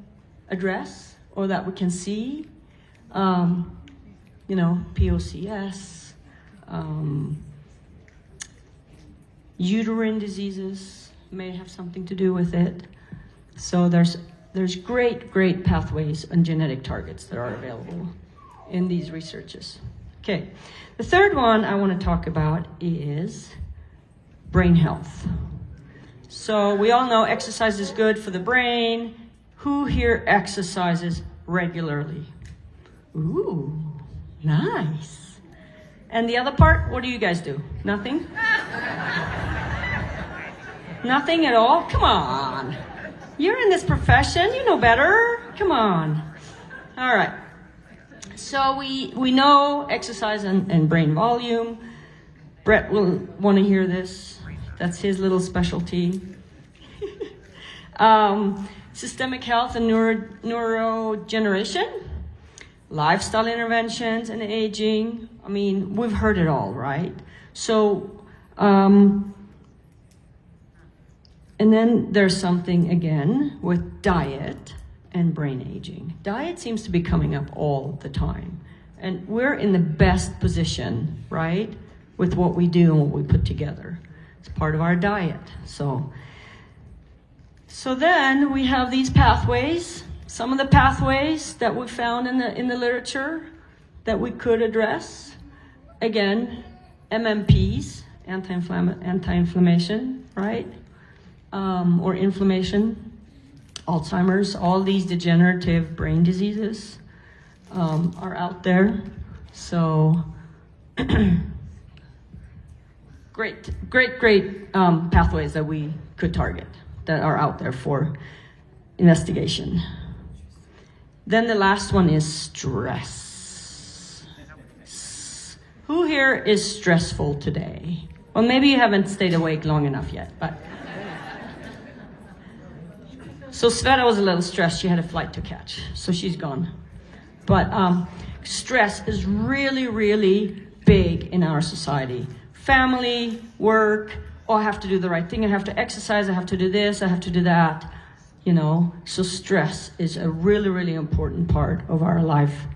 address or that we can see. POCS, uterine diseases may have something to do with it. So there's great pathways and genetic targets that are available in these researches. Okay, the third one I want to talk about is brain health. So we all know exercise is good for the brain. Who here exercises regularly? Ooh, nice. And the other part, what do you guys do? Nothing? Nothing at all? Come on. You're in this profession, you know better. Come on. All right. So we know exercise and brain volume. Brett will want to hear this. That's his little specialty. Systemic health and neurodegeneration, lifestyle interventions and aging. I mean, we've heard it all, right? So, and then there's something again with diet and brain aging. Diet seems to be coming up all the time. And we're in the best position, right? With what we do and what we put together. It's part of our diet. So then we have these pathways. Some of the pathways that we found in the literature that we could address. Again, MMPs, anti-inflammation, right? Or inflammation, Alzheimer's, all these degenerative brain diseases are out there. So great pathways that we could target that are out there for investigation. Then the last one is stress. Who here is stressful today? Well, maybe you haven't stayed awake long enough yet, but. So Sveta was a little stressed. She had a flight to catch, so she's gone. But stress is really, really big in our society. family, work, oh, I have to do the right thing, I have to exercise, I have to do this, I have to do that, you know. So stress is a really, really important part of our life.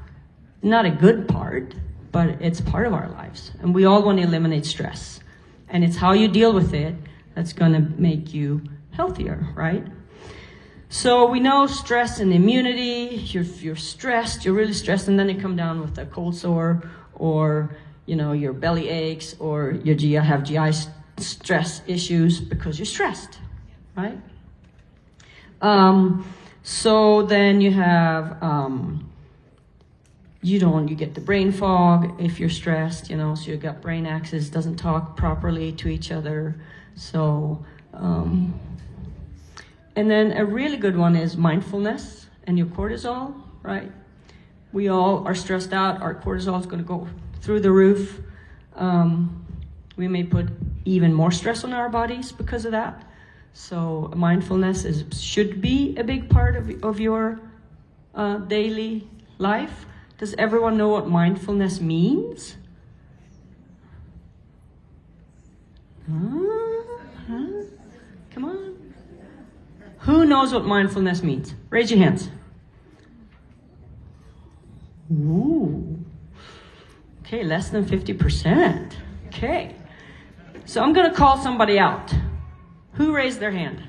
Not a good part, but it's part of our lives. And we all want to eliminate stress. And it's how you deal with it that's going to make you healthier, right? So we know stress and immunity, you're stressed, you're really stressed, and then you come down with a cold sore, or, you know, your belly aches, or you have GI stress issues because you're stressed, right? So then you have, you get the brain fog if you're stressed, you know, so your gut brain axis doesn't talk properly to each other. So, and then a really good one is mindfulness and your cortisol, right? We all are stressed out. Our cortisol is going to go through the roof. We may put even more stress on our bodies because of that. So mindfulness should be a big part of your daily life. Does everyone know what mindfulness means? Come on. Who knows what mindfulness means? Raise your hands. Ooh. Okay, less than 50%. Okay. So I'm going to call somebody out. Who raised their hand?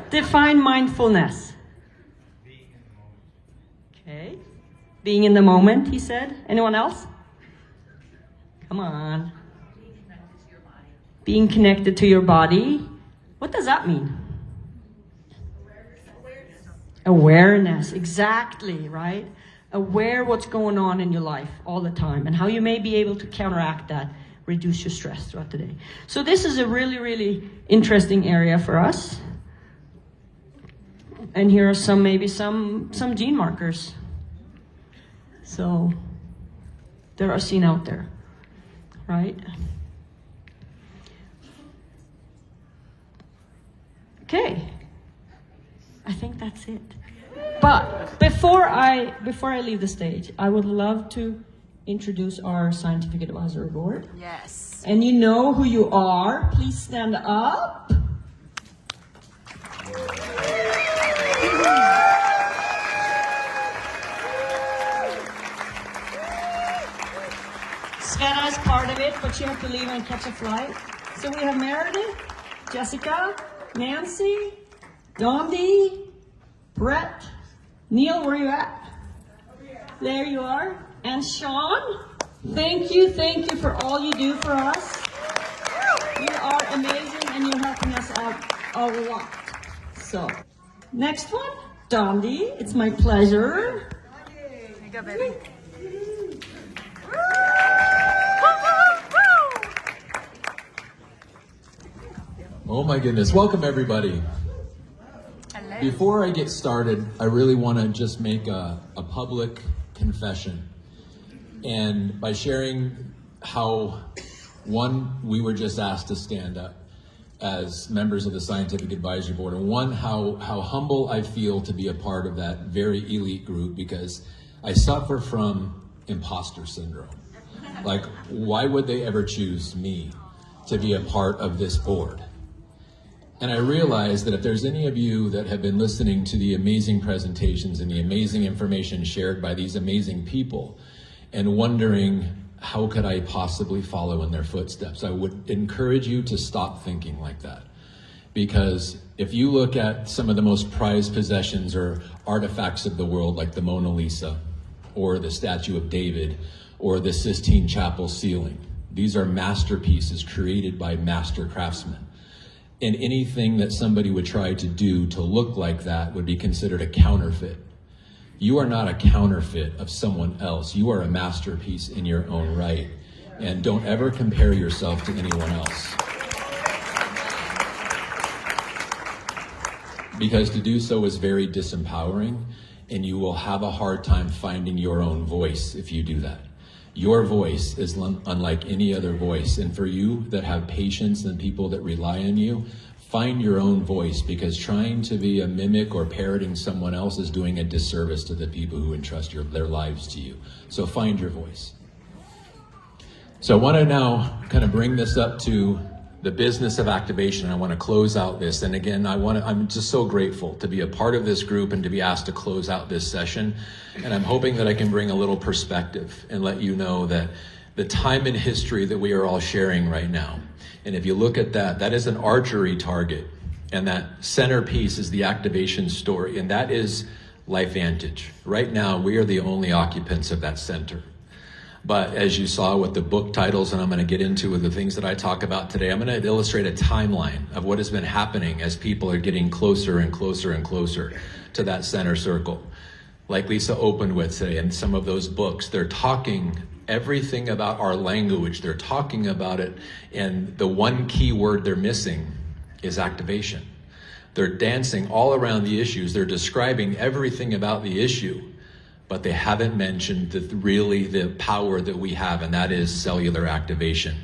Define mindfulness. Okay. Being in the moment, he said. Anyone else? Come on. Being connected to your body. What does that mean? Awareness, exactly, right? Aware what's going on in your life all the time and how you may be able to counteract that, reduce your stress throughout the day. So this is a really, really interesting area for us. And here are some gene markers. So there are seen out there, right? Okay, I think that's it. But before I leave the stage, I would love to introduce our scientific advisory board. Yes. And you know who you are. Please stand up. Svenna is part of it, but she has to leave and catch a flight. So we have Meredith, Jessica, Nancy, Dondi, Brett, Neil, where are you at? There you are. And Sean, thank you for all you do for us. You are amazing and you're helping us out a lot. So, next one, Dondi, it's my pleasure. Here you go, baby. Oh my goodness, welcome everybody. Hello. Before I get started, I really want to just make a public confession. And by sharing how, one, we were just asked to stand up as members of the Scientific Advisory Board, and one, how humble I feel to be a part of that very elite group, because I suffer from imposter syndrome. Like, why would they ever choose me to be a part of this board? And I realize that if there's any of you that have been listening to the amazing presentations and the amazing information shared by these amazing people and wondering how could I possibly follow in their footsteps, I would encourage you to stop thinking like that. Because if you look at some of the most prized possessions or artifacts of the world, like the Mona Lisa or the Statue of David or the Sistine Chapel ceiling, these are masterpieces created by master craftsmen. And anything that somebody would try to do to look like that would be considered a counterfeit. You are not a counterfeit of someone else. You are a masterpiece in your own right. And don't ever compare yourself to anyone else. Because to do so is very disempowering, and you will have a hard time finding your own voice if you do that. Your voice is unlike any other voice. And for you that have patience and people that rely on you, find your own voice, because trying to be a mimic or parroting someone else is doing a disservice to the people who entrust their lives to you. So find your voice. So I want to now kind of bring this up to the business of activation. I want to close out this. And again, I'm just so grateful to be a part of this group and to be asked to close out this session. And I'm hoping that I can bring a little perspective and let you know that the time in history that we are all sharing right now. And if you look at that, that is an archery target. And that centerpiece is the activation story. And that is LifeVantage. Right now, we are the only occupants of that center. But as you saw with the book titles, and I'm going to get into with the things that I talk about today, I'm going to illustrate a timeline of what has been happening as people are getting closer and closer and closer to that center circle. Like Lisa opened with today, in some of those books, they're talking everything about our language. They're talking about it, and the one key word they're missing is activation. They're dancing all around the issues. They're describing everything about the issue, but they haven't mentioned the power that we have, and that is cellular activation.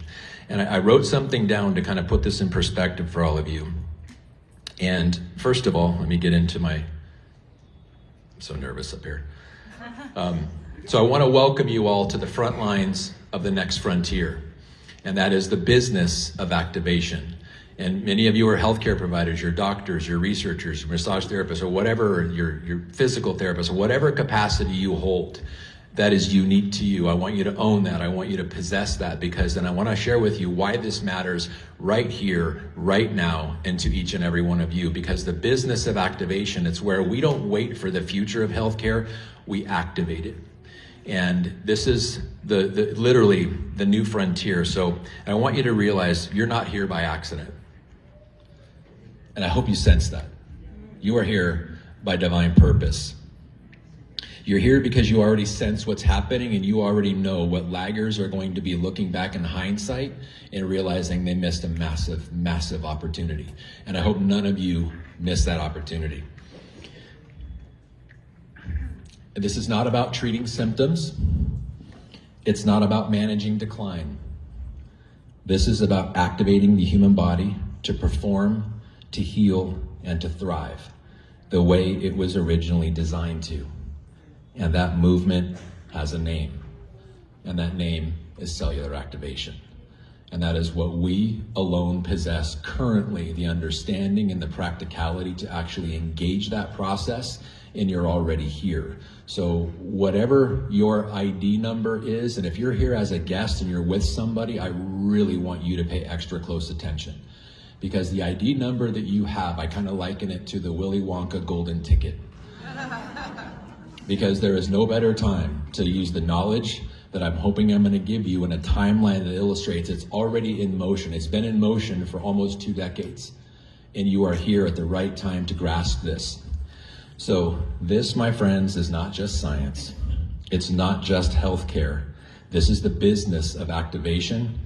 And I wrote something down to kind of put this in perspective for all of you. And first of all, let me get into I'm so nervous up here. So I want to welcome you all to the front lines of the next frontier, and that is the business of activation. And many of you are healthcare providers, you're doctors, you're researchers, you're massage therapists, or whatever, your physical therapists, or whatever capacity you hold that is unique to you. I want you to own that. I want you to possess that, because then I want to share with you why this matters right here, right now, and to each and every one of you. Because the business of activation, it's where we don't wait for the future of healthcare, we activate it. And this is literally the new frontier. So I want you to realize you're not here by accident. And I hope you sense that. You are here by divine purpose. You're here because you already sense what's happening, and you already know what laggers are going to be looking back in hindsight and realizing they missed a massive, massive opportunity. And I hope none of you miss that opportunity. This is not about treating symptoms. It's not about managing decline. This is about activating the human body to perform, to heal, and to thrive the way it was originally designed to. And that movement has a name, and that name is cellular activation. And that is what we alone possess currently, the understanding and the practicality to actually engage that process, and you're already here. So whatever your ID number is, and if you're here as a guest and you're with somebody, I really want you to pay extra close attention. Because the ID number that you have, I kind of liken it to the Willy Wonka golden ticket. Because there is no better time to use the knowledge that I'm hoping I'm going to give you in a timeline that illustrates it's already in motion. It's been in motion for almost 2 decades. And you are here at the right time to grasp this. So this, my friends, is not just science. It's not just healthcare. This is the business of activation,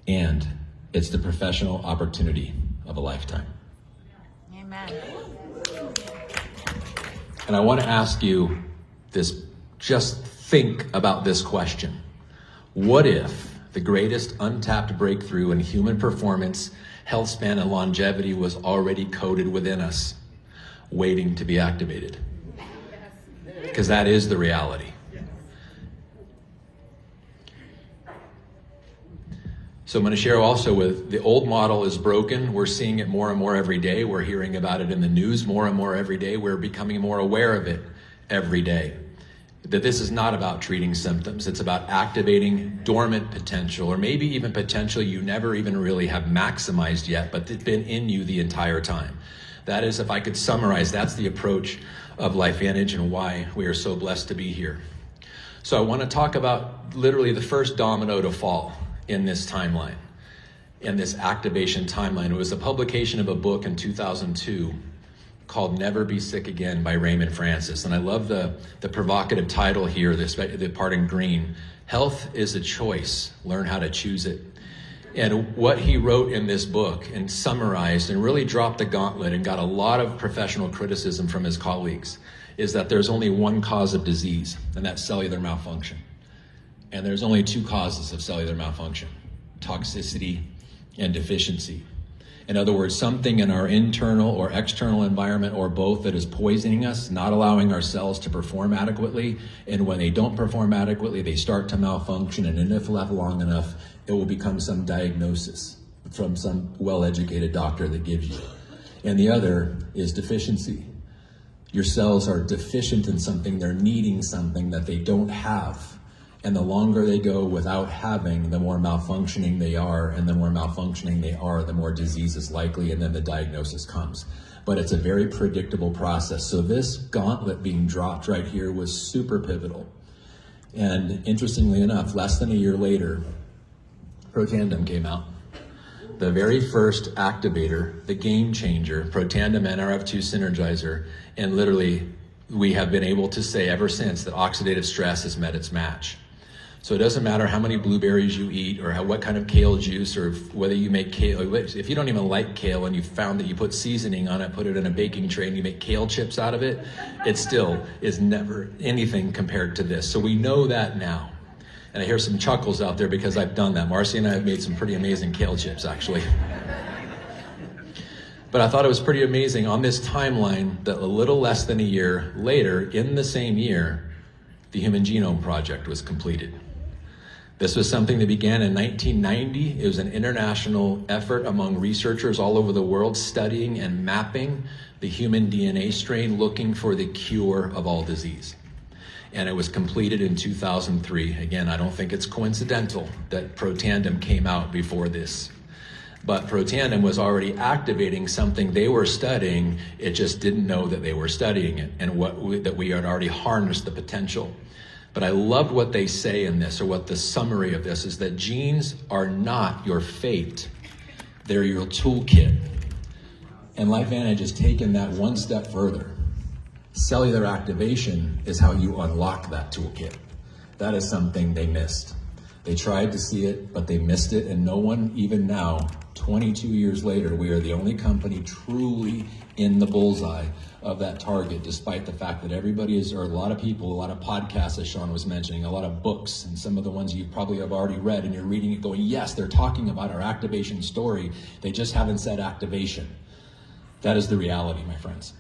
and it's the professional opportunity of a lifetime. Amen. And I want to ask you this, just think about this question. What if the greatest untapped breakthrough in human performance, health span, and longevity was already coded within us, waiting to be activated? Because that is the reality. So I'm going to share also with the old model is broken. We're seeing it more and more every day. We're hearing about it in the news more and more every day. We're becoming more aware of it every day. That this is not about treating symptoms. It's about activating dormant potential, or maybe even potential you never even really have maximized yet, but it's been in you the entire time. That is, if I could summarize, that's the approach of LifeVantage and why we are so blessed to be here. So I want to talk about literally the first domino to fall in this timeline, in this activation timeline. It was a publication of a book in 2002 called Never Be Sick Again by Raymond Francis. And I love the provocative title here, the part in green. Health is a choice. Learn how to choose it. And what he wrote in this book and summarized and really dropped the gauntlet and got a lot of professional criticism from his colleagues is that there's only one cause of disease, and that's cellular malfunction. And there's only 2 causes of cellular malfunction: toxicity and deficiency. In other words, something in our internal or external environment or both that is poisoning us, not allowing our cells to perform adequately. And when they don't perform adequately, they start to malfunction. And if left long enough, it will become some diagnosis from some well-educated doctor that gives you. And the other is deficiency. Your cells are deficient in something, they're needing something that they don't have. And the longer they go without having, the more malfunctioning they are, and the more malfunctioning they are, the more disease is likely, and then the diagnosis comes. But it's a very predictable process. So this gauntlet being dropped right here was super pivotal. And interestingly enough, less than a year later, Protandim came out. The very first activator, the game changer, Protandim NRF2 Synergizer, and literally we have been able to say ever since that oxidative stress has met its match. So it doesn't matter how many blueberries you eat or what kind of kale juice or whether you make kale. If you don't even like kale and you found that you put seasoning on it, put it in a baking tray and you make kale chips out of it, it still is never anything compared to this. So we know that now. And I hear some chuckles out there because I've done that. Marcy and I have made some pretty amazing kale chips, actually. But I thought it was pretty amazing on this timeline that a little less than a year later, in the same year, the Human Genome Project was completed. This was something that began in 1990. It was an international effort among researchers all over the world studying and mapping the human DNA strain, looking for the cure of all disease. And it was completed in 2003. Again, I don't think it's coincidental that Protandim came out before this. But Protandim was already activating something they were studying. It just didn't know that they were studying it and that we had already harnessed the potential. But I loved what they say in this, or what the summary of this is, that genes are not your fate. They're your toolkit. And LifeVantage has taken that one step further. Cellular activation is how you unlock that toolkit. That is something they missed. They tried to see it, but they missed it, and no one, even now, 22 years later, we are the only company truly in the bullseye of that target, despite the fact that everybody is, or a lot of people, a lot of podcasts, as Sean was mentioning, a lot of books, and some of the ones you probably have already read, and you're reading it going, yes, they're talking about our activation story. They just haven't said activation. That is the reality, my friends.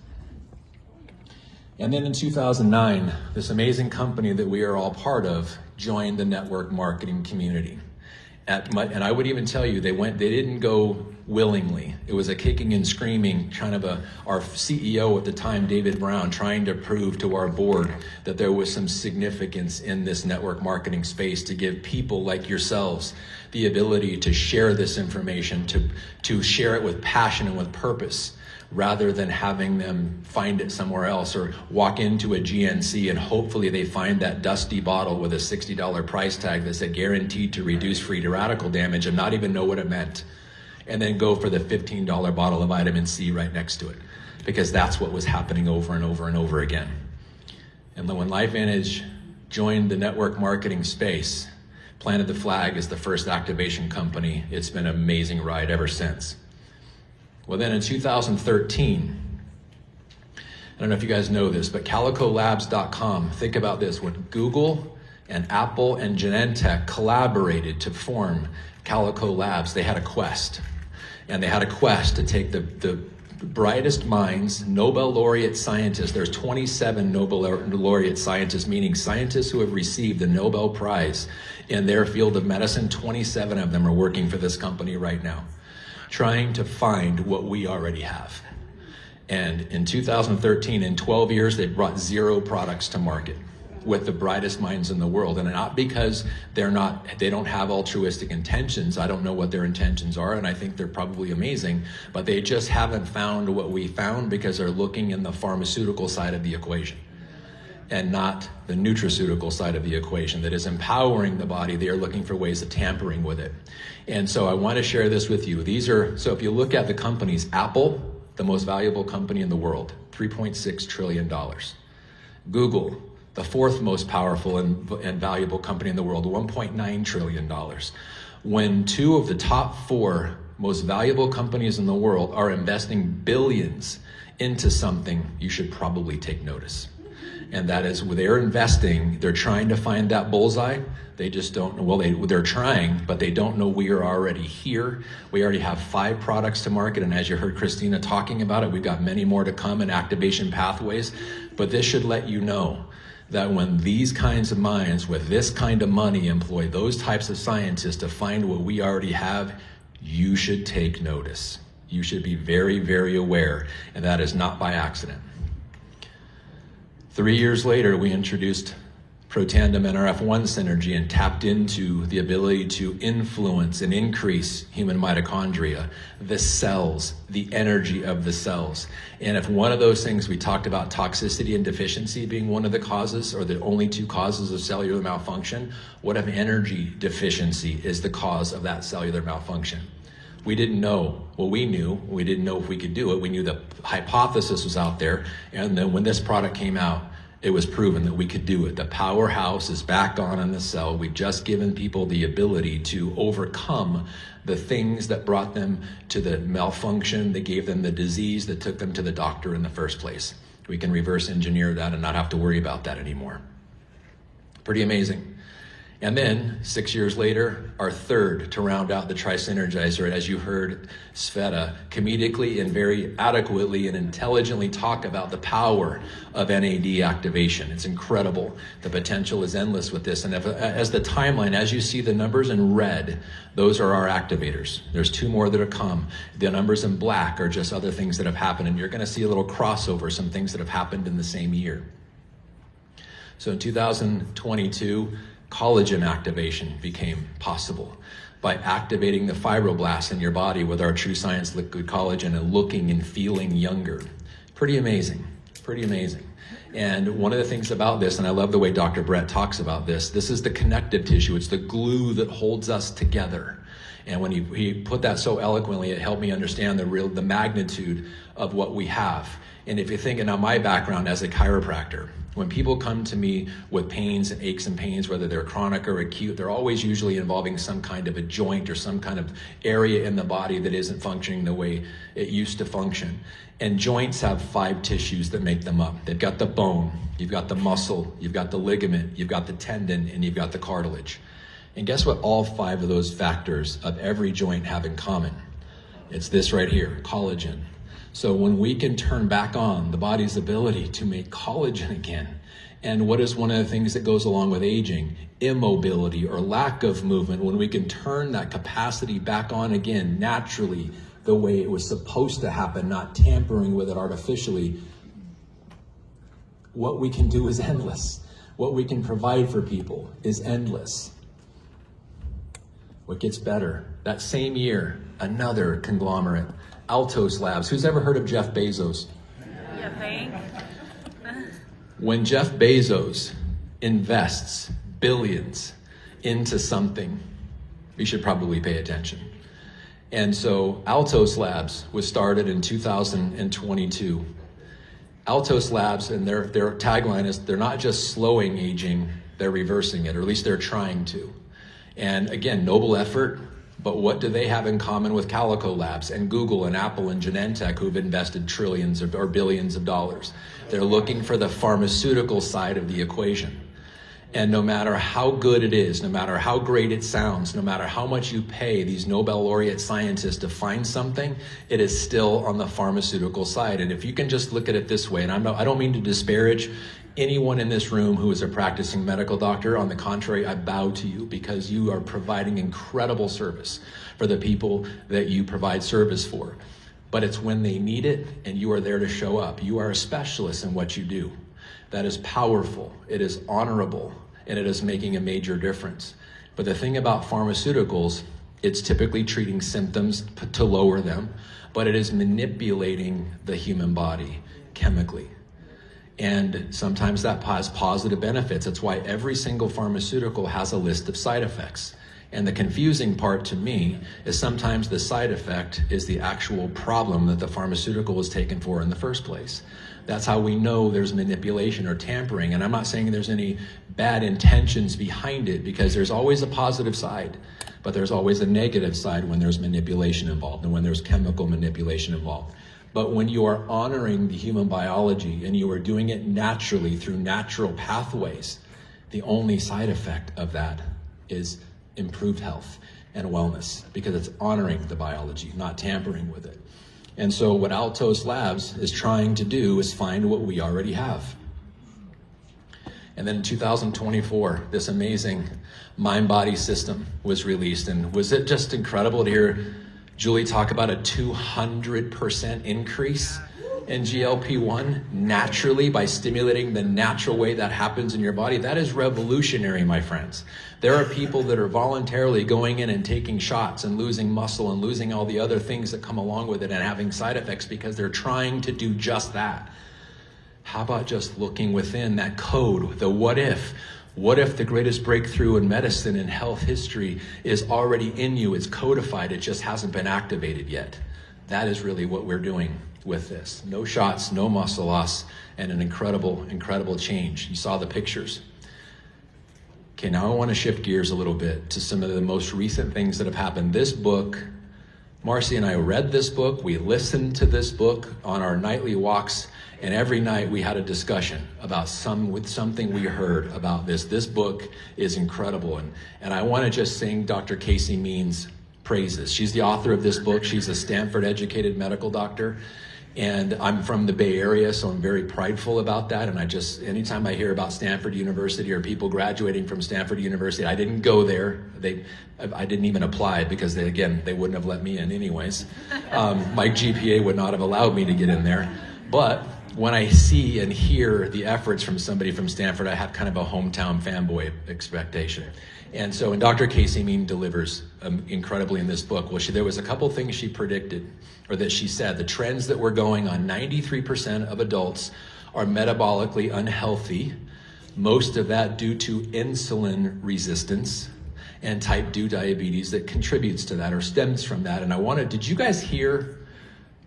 And then in 2009, this amazing company that we are all part of joined the network marketing community. And I would even tell you, they didn't go willingly. It was a kicking and screaming, kind of our CEO at the time, David Brown, trying to prove to our board that there was some significance in this network marketing space to give people like yourselves the ability to share this information, to share it with passion and with purpose, rather than having them find it somewhere else or walk into a GNC and hopefully they find that dusty bottle with a $60 price tag that said guaranteed to reduce free radical damage and not even know what it meant, and then go for the $15 bottle of vitamin C right next to it, because that's what was happening over and over and over again. And then when LifeVantage joined the network marketing space, planted the flag as the first activation company, it's been an amazing ride ever since. Well, then in 2013, I don't know if you guys know this, but calicolabs.com, think about this, when Google and Apple and Genentech collaborated to form Calico Labs, they had a quest. And they had a quest to take the brightest minds, Nobel laureate scientists. There's 27 Nobel laureate scientists, meaning scientists who have received the Nobel Prize in their field of medicine. 27 of them are working for this company right now, trying to find what we already have. And in 2013, in 12 years, they brought 0 products to market with the brightest minds in the world. And not because they don't have altruistic intentions. I don't know what their intentions are, and I think they're probably amazing, but they just haven't found what we found because they're looking in the pharmaceutical side of the equation and not the nutraceutical side of the equation that is empowering the body. They are looking for ways of tampering with it. And so I want to share this with you. So if you look at the companies, Apple, the most valuable company in the world, $3.6 trillion. Google, the 4th most powerful and valuable company in the world, $1.9 trillion. When 2 of the top 4 most valuable companies in the world are investing billions into something, you should probably take notice. And that is, they're investing, they're trying to find that bullseye. They just don't know, well, they're trying, but they don't know we are already here. We already have 5 products to market, and as you heard Christina talking about it, we've got many more to come in activation pathways. But this should let you know that when these kinds of minds with this kind of money employ those types of scientists to find what we already have, you should take notice. You should be very, very aware, and that is not by accident. 3 years later, we introduced Protandim NRF1 synergy and tapped into the ability to influence and increase human mitochondria, the cells, the energy of the cells. And if one of those things, we talked about toxicity and deficiency being one of the causes, or the only 2 causes of cellular malfunction, what if energy deficiency is the cause of that cellular malfunction? We didn't know. Well, we knew. We didn't know if we could do it. We knew the hypothesis was out there. And then when this product came out, it was proven that we could do it. The powerhouse is back on in the cell. We've just given people the ability to overcome the things that brought them to the malfunction, that gave them the disease, that took them to the doctor in the first place. We can reverse engineer that and not have to worry about that anymore. Pretty amazing. And then 6 years later, our third to round out the Tri-Synergizer, as you heard Sveta comedically and very adequately and intelligently talk about the power of NAD activation. It's incredible. The potential is endless with this. And as the timeline, as you see the numbers in red, those are our activators. There's 2 more that have come. The numbers in black are just other things that have happened. And you're going to see a little crossover, some things that have happened in the same year. So in 2022, collagen activation became possible by activating the fibroblasts in your body with our True Science Liquid Collagen and looking and feeling younger. Pretty amazing, pretty amazing. And one of the things about this, and I love the way Dr. Brett talks about this is the connective tissue. It's the glue that holds us together. And when he put that so eloquently, it helped me understand the magnitude of what we have. And if you're thinking on my background as a chiropractor, when people come to me with pains and aches and pains, whether they're chronic or acute, they're always usually involving some kind of a joint or some kind of area in the body that isn't functioning the way it used to function. And joints have 5 tissues that make them up. They've got the bone, you've got the muscle, you've got the ligament, you've got the tendon, and you've got the cartilage. And guess what all 5 of those factors of every joint have in common? It's this right here, collagen. So when we can turn back on the body's ability to make collagen again, and what is one of the things that goes along with aging? Immobility or lack of movement. When we can turn that capacity back on again naturally, the way it was supposed to happen, not tampering with it artificially, what we can do is endless. What we can provide for people is endless. What gets better? That same year, another conglomerate, Altos Labs. Who's ever heard of Jeff Bezos? You think? When Jeff Bezos invests billions into something, we should probably pay attention. And so Altos Labs was started in 2022. Altos Labs, and their tagline is, they're not just slowing aging, they're reversing it, or at least they're trying to. And again, noble effort. But what do they have in common with Calico Labs and Google and Apple and Genentech, who've invested trillions or billions of dollars? They're looking for the pharmaceutical side of the equation. And no matter how good it is, no matter how great it sounds, no matter how much you pay these Nobel laureate scientists to find something, it is still on the pharmaceutical side. And if you can just look at it this way, and I don't mean to disparage anyone in this room who is a practicing medical doctor. On the contrary, I bow to you because you are providing incredible service for the people that you provide service for. But it's when they need it and you are there to show up. You are a specialist in what you do. That is powerful, it is honorable, and it is making a major difference. But the thing about pharmaceuticals, it's typically treating symptoms to lower them, but it is manipulating the human body chemically. And sometimes that has positive benefits. That's why every single pharmaceutical has a list of side effects. And the confusing part to me is sometimes the side effect is the actual problem that the pharmaceutical was taken for in the first place. That's how we know there's manipulation or tampering. And I'm not saying there's any bad intentions behind it, because there's always a positive side, but there's always a negative side when there's manipulation involved and when there's chemical manipulation involved. But when you are honoring the human biology and you are doing it naturally through natural pathways, the only side effect of that is improved health and wellness, because it's honoring the biology, not tampering with it. And so what Altos Labs is trying to do is find what we already have. And then in 2024, this amazing mind-body system was released. And was it just incredible to hear Julie talk about a 200% increase in GLP-1 naturally by stimulating the natural way that happens in your body? That is revolutionary, my friends. There are people that are voluntarily going in and taking shots and losing muscle and losing all the other things that come along with it and having side effects because they're trying to do just that. How about just looking within that code, the what if? What if the greatest breakthrough in medicine and health history is already in you? It's codified, it just hasn't been activated yet. That is really what we're doing with this. No shots, no muscle loss, and an incredible, incredible change. You saw the pictures. Okay, now I want to shift gears a little bit to some of the most recent things that have happened. This book, Marcy and I read this book, we listened to this book on our nightly walks, and every night we had a discussion about something we heard about this. This book is incredible, and I want to just sing Dr. Casey Means praises. She's the author of this book. She's a Stanford-educated medical doctor, and I'm from the Bay Area, so I'm very prideful about that. And anytime I hear about Stanford University or people graduating from Stanford University, I didn't go there. I didn't even apply because they wouldn't have let me in anyways. My GPA would not have allowed me to get in there, but when I see and hear the efforts from somebody from Stanford, I have kind of a hometown fanboy expectation. And so, and Dr. Casey Mean delivers incredibly in this book. Well, there was a couple things she predicted, or that she said. The trends that we're going on, 93% of adults are metabolically unhealthy, most of that due to insulin resistance and type 2 diabetes that contributes to that or stems from that. And did you guys hear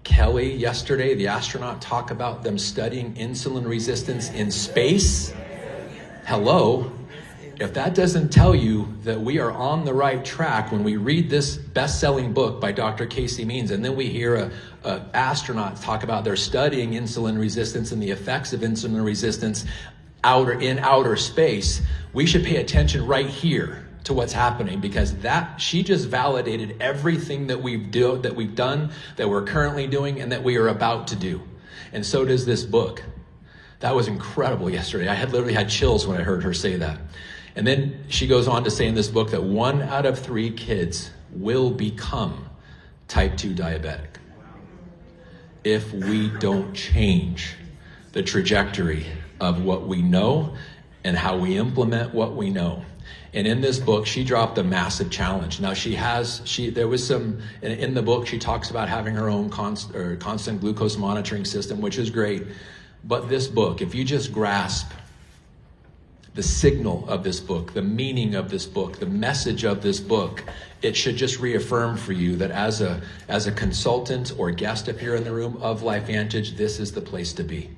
Kelly yesterday, the astronaut, talk about them studying insulin resistance in space? Hello. If that doesn't tell you that we are on the right track when we read this best-selling book by Dr. Casey Means, and then we hear a astronaut talk about they're studying insulin resistance and the effects of insulin resistance in outer space, we should pay attention right here to what's happening, because she just validated everything that we've done, that we're currently doing, and that we are about to do. And so does this book. That was incredible yesterday. I literally had chills when I heard her say that. And then she goes on to say in this book that 1 out of 3 kids will become type 2 diabetic if we don't change the trajectory of what we know and how we implement what we know. And in this book, she dropped a massive challenge. Now there was some, in the book, she talks about having her own constant glucose monitoring system, which is great. But this book, if you just grasp the signal of this book, the meaning of this book, the message of this book, it should just reaffirm for you that as a consultant or guest if you're in the room of LifeVantage, this is the place to be.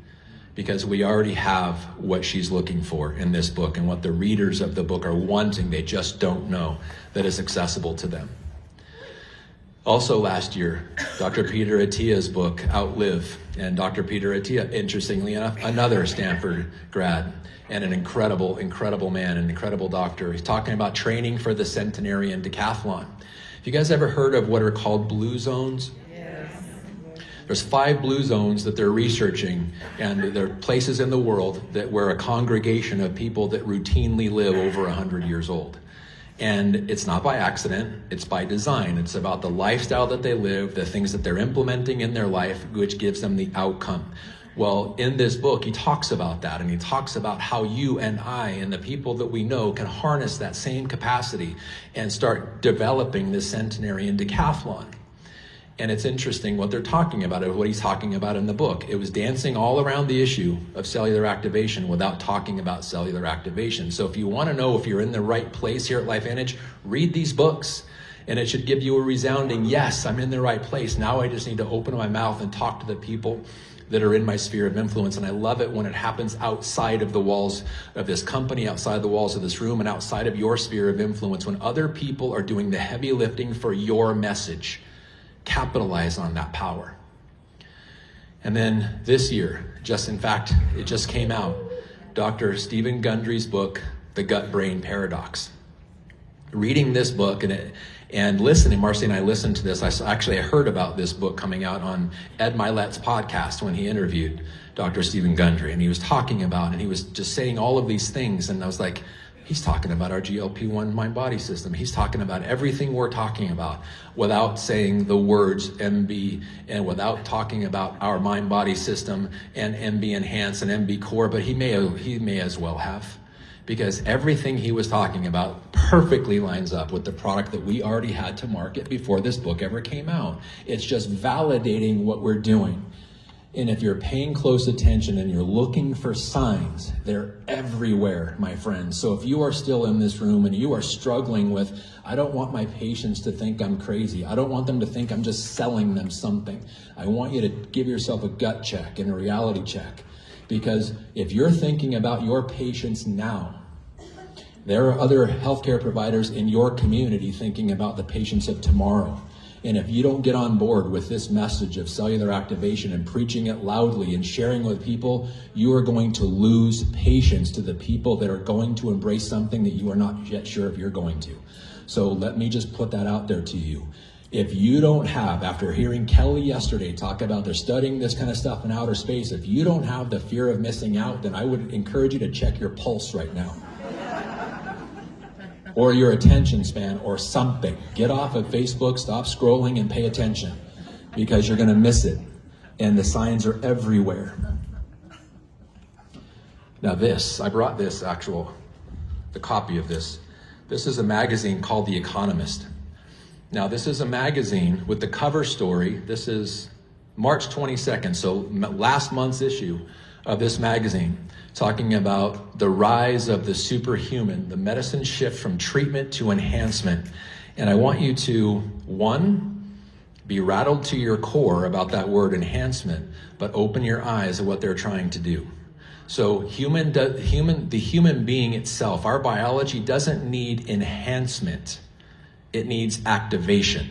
Because we already have what she's looking for in this book and what the readers of the book are wanting. They just don't know that is accessible to them. Also last year, Dr. Peter Attia's book, Outlive. And Dr. Peter Attia, interestingly enough, another Stanford grad and an incredible, incredible man, an incredible doctor. He's talking about training for the centenarian decathlon. Have you guys ever heard of what are called blue zones? There's 5 blue zones that they're researching, and they're places in the world where a congregation of people that routinely live over 100 years old. And it's not by accident, it's by design. It's about the lifestyle that they live, the things that they're implementing in their life, which gives them the outcome. Well, in this book, he talks about that, and he talks about how you and I and the people that we know can harness that same capacity and start developing this centenarian decathlon. And it's interesting what they're talking about, or what he's talking about in the book. It was dancing all around the issue of cellular activation without talking about cellular activation. So if you want to know if you're in the right place here at LifeVantage, read these books. And it should give you a resounding, yes, I'm in the right place. Now I just need to open my mouth and talk to the people that are in my sphere of influence. And I love it when it happens outside of the walls of this company, outside the walls of this room, and outside of your sphere of influence, when other people are doing the heavy lifting for your message. Capitalize on that power. And then this year, it just came out, Dr. Stephen Gundry's book, The Gut-Brain Paradox. Reading this book and listening, Marcy and I listened to this. I heard about this book coming out on Ed Milet's podcast when he interviewed Dr. Stephen Gundry, and he was talking about, and he was just saying all of these things, and I was like, he's talking about our GLP-1 mind-body system. He's talking about everything we're talking about without saying the words MB and without talking about our mind-body system and MB Enhance and MB Core, but he may as well have. Because everything he was talking about perfectly lines up with the product that we already had to market before this book ever came out. It's just validating what we're doing. And if you're paying close attention and you're looking for signs, they're everywhere, my friends. So if you are still in this room and you are struggling with, I don't want my patients to think I'm crazy. I don't want them to think I'm just selling them something. I want you to give yourself a gut check and a reality check. Because if you're thinking about your patients now, there are other healthcare providers in your community thinking about the patients of tomorrow. And if you don't get on board with this message of cellular activation and preaching it loudly and sharing with people, you are going to lose patients to the people that are going to embrace something that you are not yet sure if you're going to. So let me just put that out there to you. If you don't have, after hearing Kelly yesterday talk about they're studying this kind of stuff in outer space, if you don't have the fear of missing out, then I would encourage you to check your pulse right now. Or your attention span or something. Get off of Facebook, stop scrolling and pay attention because you're going to miss it. And the signs are everywhere. Now I brought the copy of this. This is a magazine called The Economist. Now this is a magazine with the cover story. This is March 22nd, so last month's issue of this magazine, talking about the rise of the superhuman, the medicine shift from treatment to enhancement. And I want you to, one, be rattled to your core about that word enhancement, but open your eyes at what they're trying to do. So the human being itself, our biology doesn't need enhancement. It needs activation.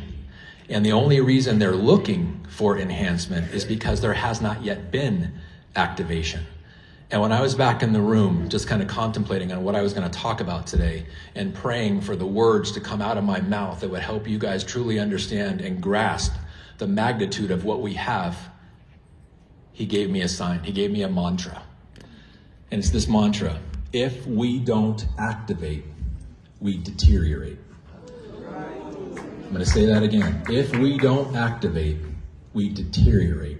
And the only reason they're looking for enhancement is because there has not yet been activation. And when I was back in the room, just kind of contemplating on what I was going to talk about today and praying for the words to come out of my mouth that would help you guys truly understand and grasp the magnitude of what we have, he gave me a sign. He gave me a mantra. And it's this mantra: if we don't activate, we deteriorate. I'm going to say that again. If we don't activate, we deteriorate.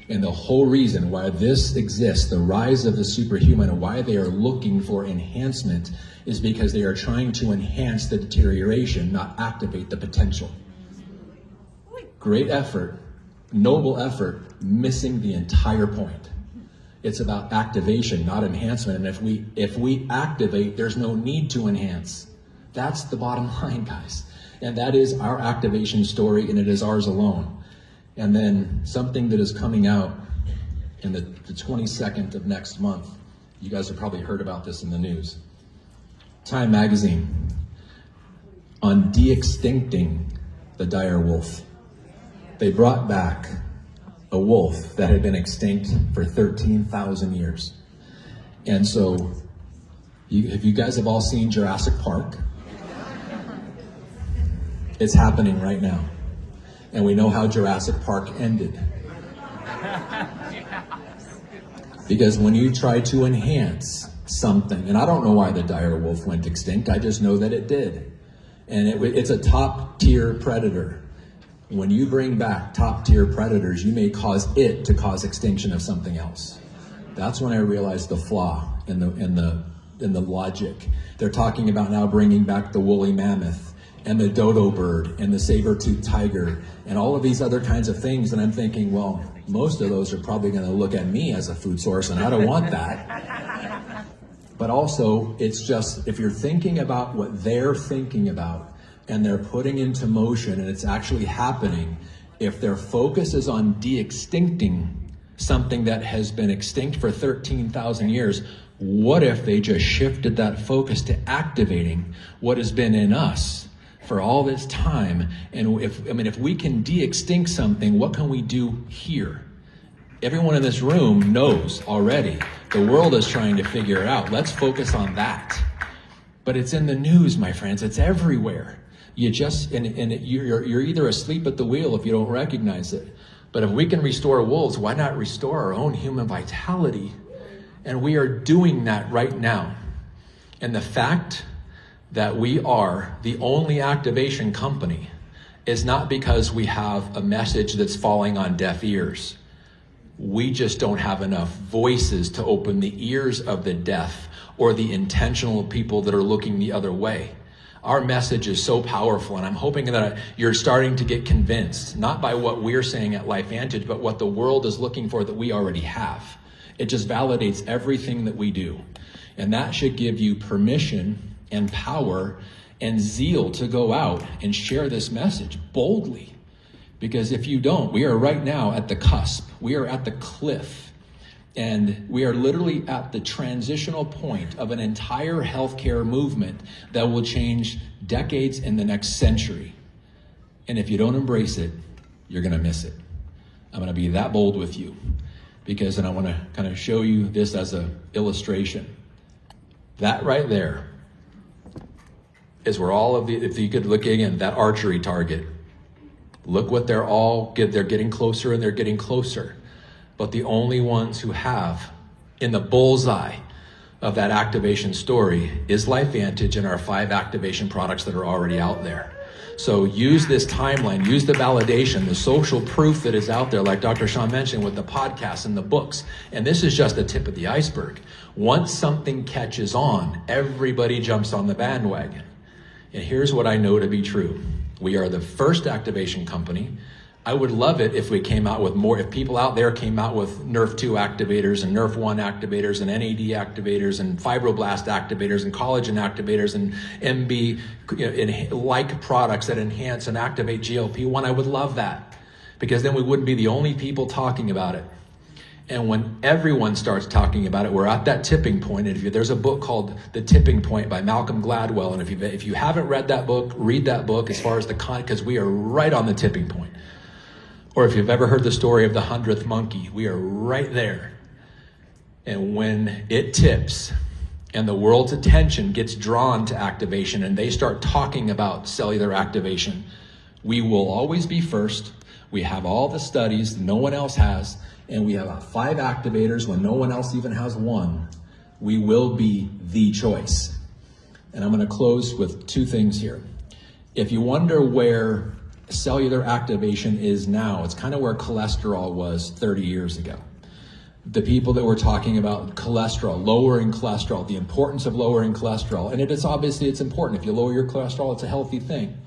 And the whole reason why this exists, the rise of the superhuman, and why they are looking for enhancement, is because they are trying to enhance the deterioration, not activate the potential. Great effort, noble effort, missing the entire point. It's about activation, not enhancement. And if we activate, there's no need to enhance. That's the bottom line, guys. And that is our activation story, and it is ours alone. And then something that is coming out in the 22nd of next month. You guys have probably heard about this in the news. Time magazine on de-extincting the dire wolf. They brought back a wolf that had been extinct for 13,000 years. And so, if you guys have all seen Jurassic Park, it's happening right now. And we know how Jurassic Park ended. Because when you try to enhance something, and I don't know why the dire wolf went extinct, I just know that it did. And it's a top tier predator. When you bring back top tier predators, you may cause it to cause extinction of something else. That's when I realized the flaw in the logic. They're talking about now bringing back the woolly mammoth and the dodo bird and the saber-toothed tiger and all of these other kinds of things. And I'm thinking, well, most of those are probably going to look at me as a food source, and I don't want that. But also, it's just, if you're thinking about what they're thinking about and they're putting into motion and it's actually happening, if their focus is on de-extincting something that has been extinct for 13,000 years, what if they just shifted that focus to activating what has been in us for all this time? And if we can de-extinct something, what can we do here? Everyone in this room knows already. The world is trying to figure it out. Let's focus on that. But it's in the news, my friends. It's everywhere. You're either asleep at the wheel if you don't recognize it. But if we can restore wolves, why not restore our own human vitality? And we are doing that right now. And the fact that we are the only activation company is not because we have a message that's falling on deaf ears. We just don't have enough voices to open the ears of the deaf or the intentional people that are looking the other way. Our message is so powerful, and I'm hoping that you're starting to get convinced, not by what we're saying at LifeVantage, but what the world is looking for that we already have. It just validates everything that we do. And that should give you permission and power and zeal to go out and share this message boldly. Because if you don't, we are right now at the cusp. We are at the cliff. And we are literally at the transitional point of an entire healthcare movement that will change decades in the next century. And if you don't embrace it, you're going to miss it. I'm going to be that bold with you. Because, and I want to kind of show you this as an illustration. That right there is where all of the, if you could look again, that archery target. Look what they're getting closer and they're getting closer. But the only ones who have in the bullseye of that activation story is LifeVantage and our 5 activation products that are already out there. So use this timeline, use the validation, the social proof that is out there, like Dr. Sean mentioned with the podcasts and the books. And this is just the tip of the iceberg. Once something catches on, everybody jumps on the bandwagon. And here's what I know to be true. We are the first activation company. I would love it if we came out with more, if people out there came out with NRF2 activators and NRF1 activators and NAD activators and fibroblast activators and collagen activators and MB like products that enhance and activate GLP-1. I would love that, because then we wouldn't be the only people talking about it. And when everyone starts talking about it, we're at that tipping point. And there's a book called The Tipping Point by Malcolm Gladwell. And if you haven't read that book, read that book as far as because we are right on the tipping point. Or if you've ever heard the story of the 100th monkey, we are right there. And when it tips and the world's attention gets drawn to activation and they start talking about cellular activation, we will always be first. We have all the studies no one else has, and we have 5 activators when no one else even has 1. We will be the choice. And I'm going to close with 2 things here. If you wonder where cellular activation is now, it's kind of where cholesterol was 30 years ago. The people that were talking about cholesterol, lowering cholesterol, the importance of lowering cholesterol, and it's obviously important. If you lower your cholesterol, it's a healthy thing.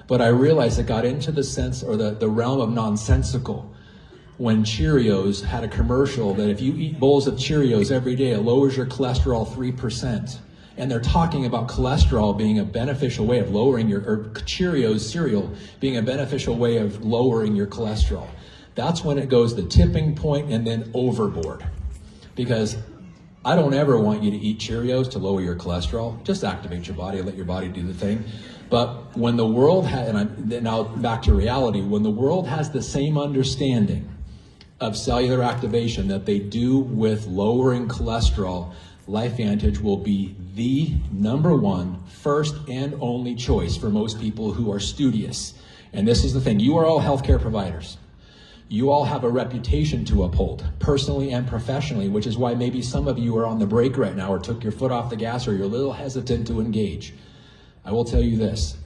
But I realized it got into the sense or the realm of nonsensical when Cheerios had a commercial that if you eat bowls of Cheerios every day, it lowers your cholesterol 3%. And they're talking about cholesterol being a beneficial way of lowering or Cheerios cereal being a beneficial way of lowering your cholesterol. That's when it goes the tipping point and then overboard. Because I don't ever want you to eat Cheerios to lower your cholesterol. Just activate your body, let your body do the thing. But when the world now back to reality, when the world has the same understanding of cellular activation that they do with lowering cholesterol, LifeVantage will be the #1, first and only choice for most people who are studious. And this is the thing, you are all healthcare providers. You all have a reputation to uphold, personally and professionally, which is why maybe some of you are on the brake right now or took your foot off the gas or you're a little hesitant to engage. I will tell you this,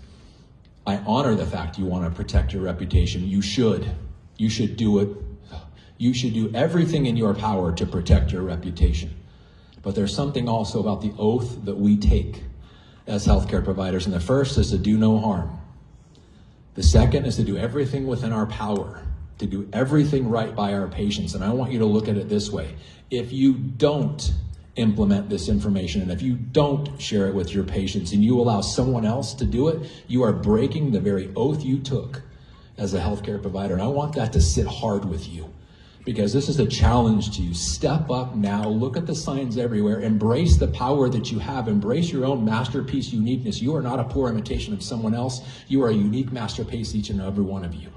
I honor the fact you want to protect your reputation. You should do it. You should do everything in your power to protect your reputation. But there's something also about the oath that we take as healthcare providers. And the first is to do no harm. The second is to do everything within our power, to do everything right by our patients. And I want you to look at it this way. If you don't implement this information and if you don't share it with your patients and you allow someone else to do it, you are breaking the very oath you took as a healthcare provider. And I want that to sit hard with you. Because this is a challenge to you. Step up now, look at the signs everywhere, embrace the power that you have, embrace your own masterpiece uniqueness. You are not a poor imitation of someone else. You are a unique masterpiece, each and every one of you.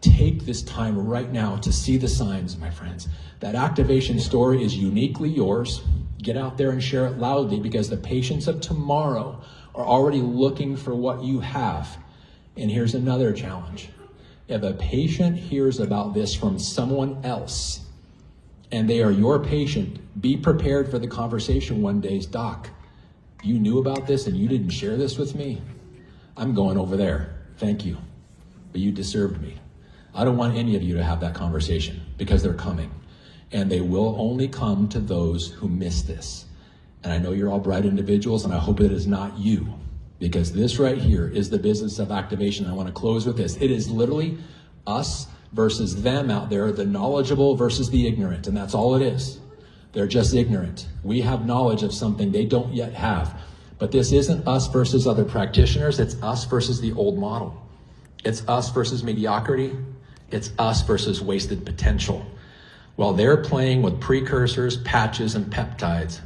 take this time right now to see the signs, my friends. That activation story is uniquely yours. Get out there and share it loudly, because the patients of tomorrow are already looking for what you have. And here's another challenge. If a patient hears about this from someone else and they are your patient, be prepared for the conversation one day. Doc, you knew about this and you didn't share this with me? I'm going over there. Thank you. But you disturbed me. I don't want any of you to have that conversation, because they're coming. And they will only come to those who miss this. And I know you're all bright individuals, and I hope it is not you, because this right here is the business of activation. I want to close with this. It is literally us versus them out there, the knowledgeable versus the ignorant, and that's all it is. They're just ignorant. We have knowledge of something they don't yet have. But this isn't us versus other practitioners. It's us versus the old model. It's us versus mediocrity. It's us versus wasted potential. While they're playing with precursors, patches, and peptides,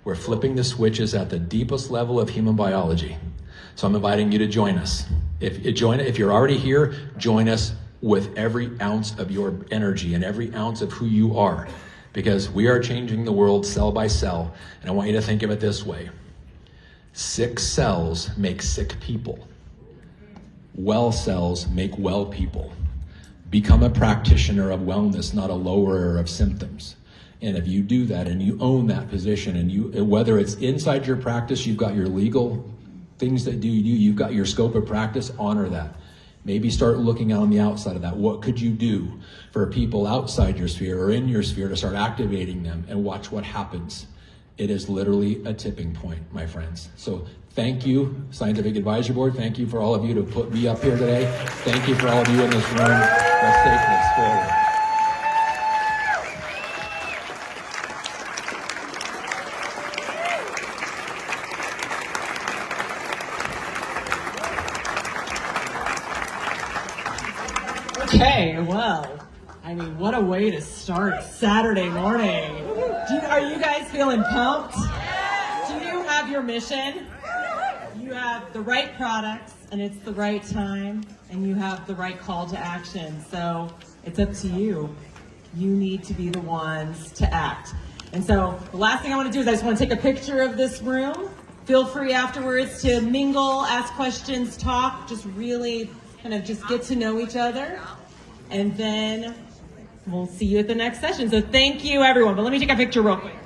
we're flipping the switches at the deepest level of human biology. So I'm inviting you to join us. If you're already here, join us with every ounce of your energy and every ounce of who you are, because we are changing the world cell by cell. And I want you to think of it this way. Sick cells make sick people. Well cells make well people. Become a practitioner of wellness, not a lowerer of symptoms. And if you do that and you own that position, and whether it's inside your practice, you've got your legal things that you've got your scope of practice, honor that. Maybe start looking on the outside of that. What could you do for people outside your sphere or in your sphere to start activating them, and watch what happens? It is literally a tipping point, my friends. So thank you, Scientific Advisory Board. Thank you for all of you to put me up here today. Thank you for all of you in this room. Let's take this forward. Okay, well, I mean, what a way to start Saturday morning. Are you guys feeling pumped? Do you have your mission? You have the right products, and it's the right time, and you have the right call to action. So it's up to you. You need to be the ones to act. And so the last thing I want to do is I just want to take a picture of this room. Feel free afterwards to mingle, ask questions, talk, just really kind of just get to know each other. And then we'll see you at the next session. So thank you, everyone. But let me take a picture real quick.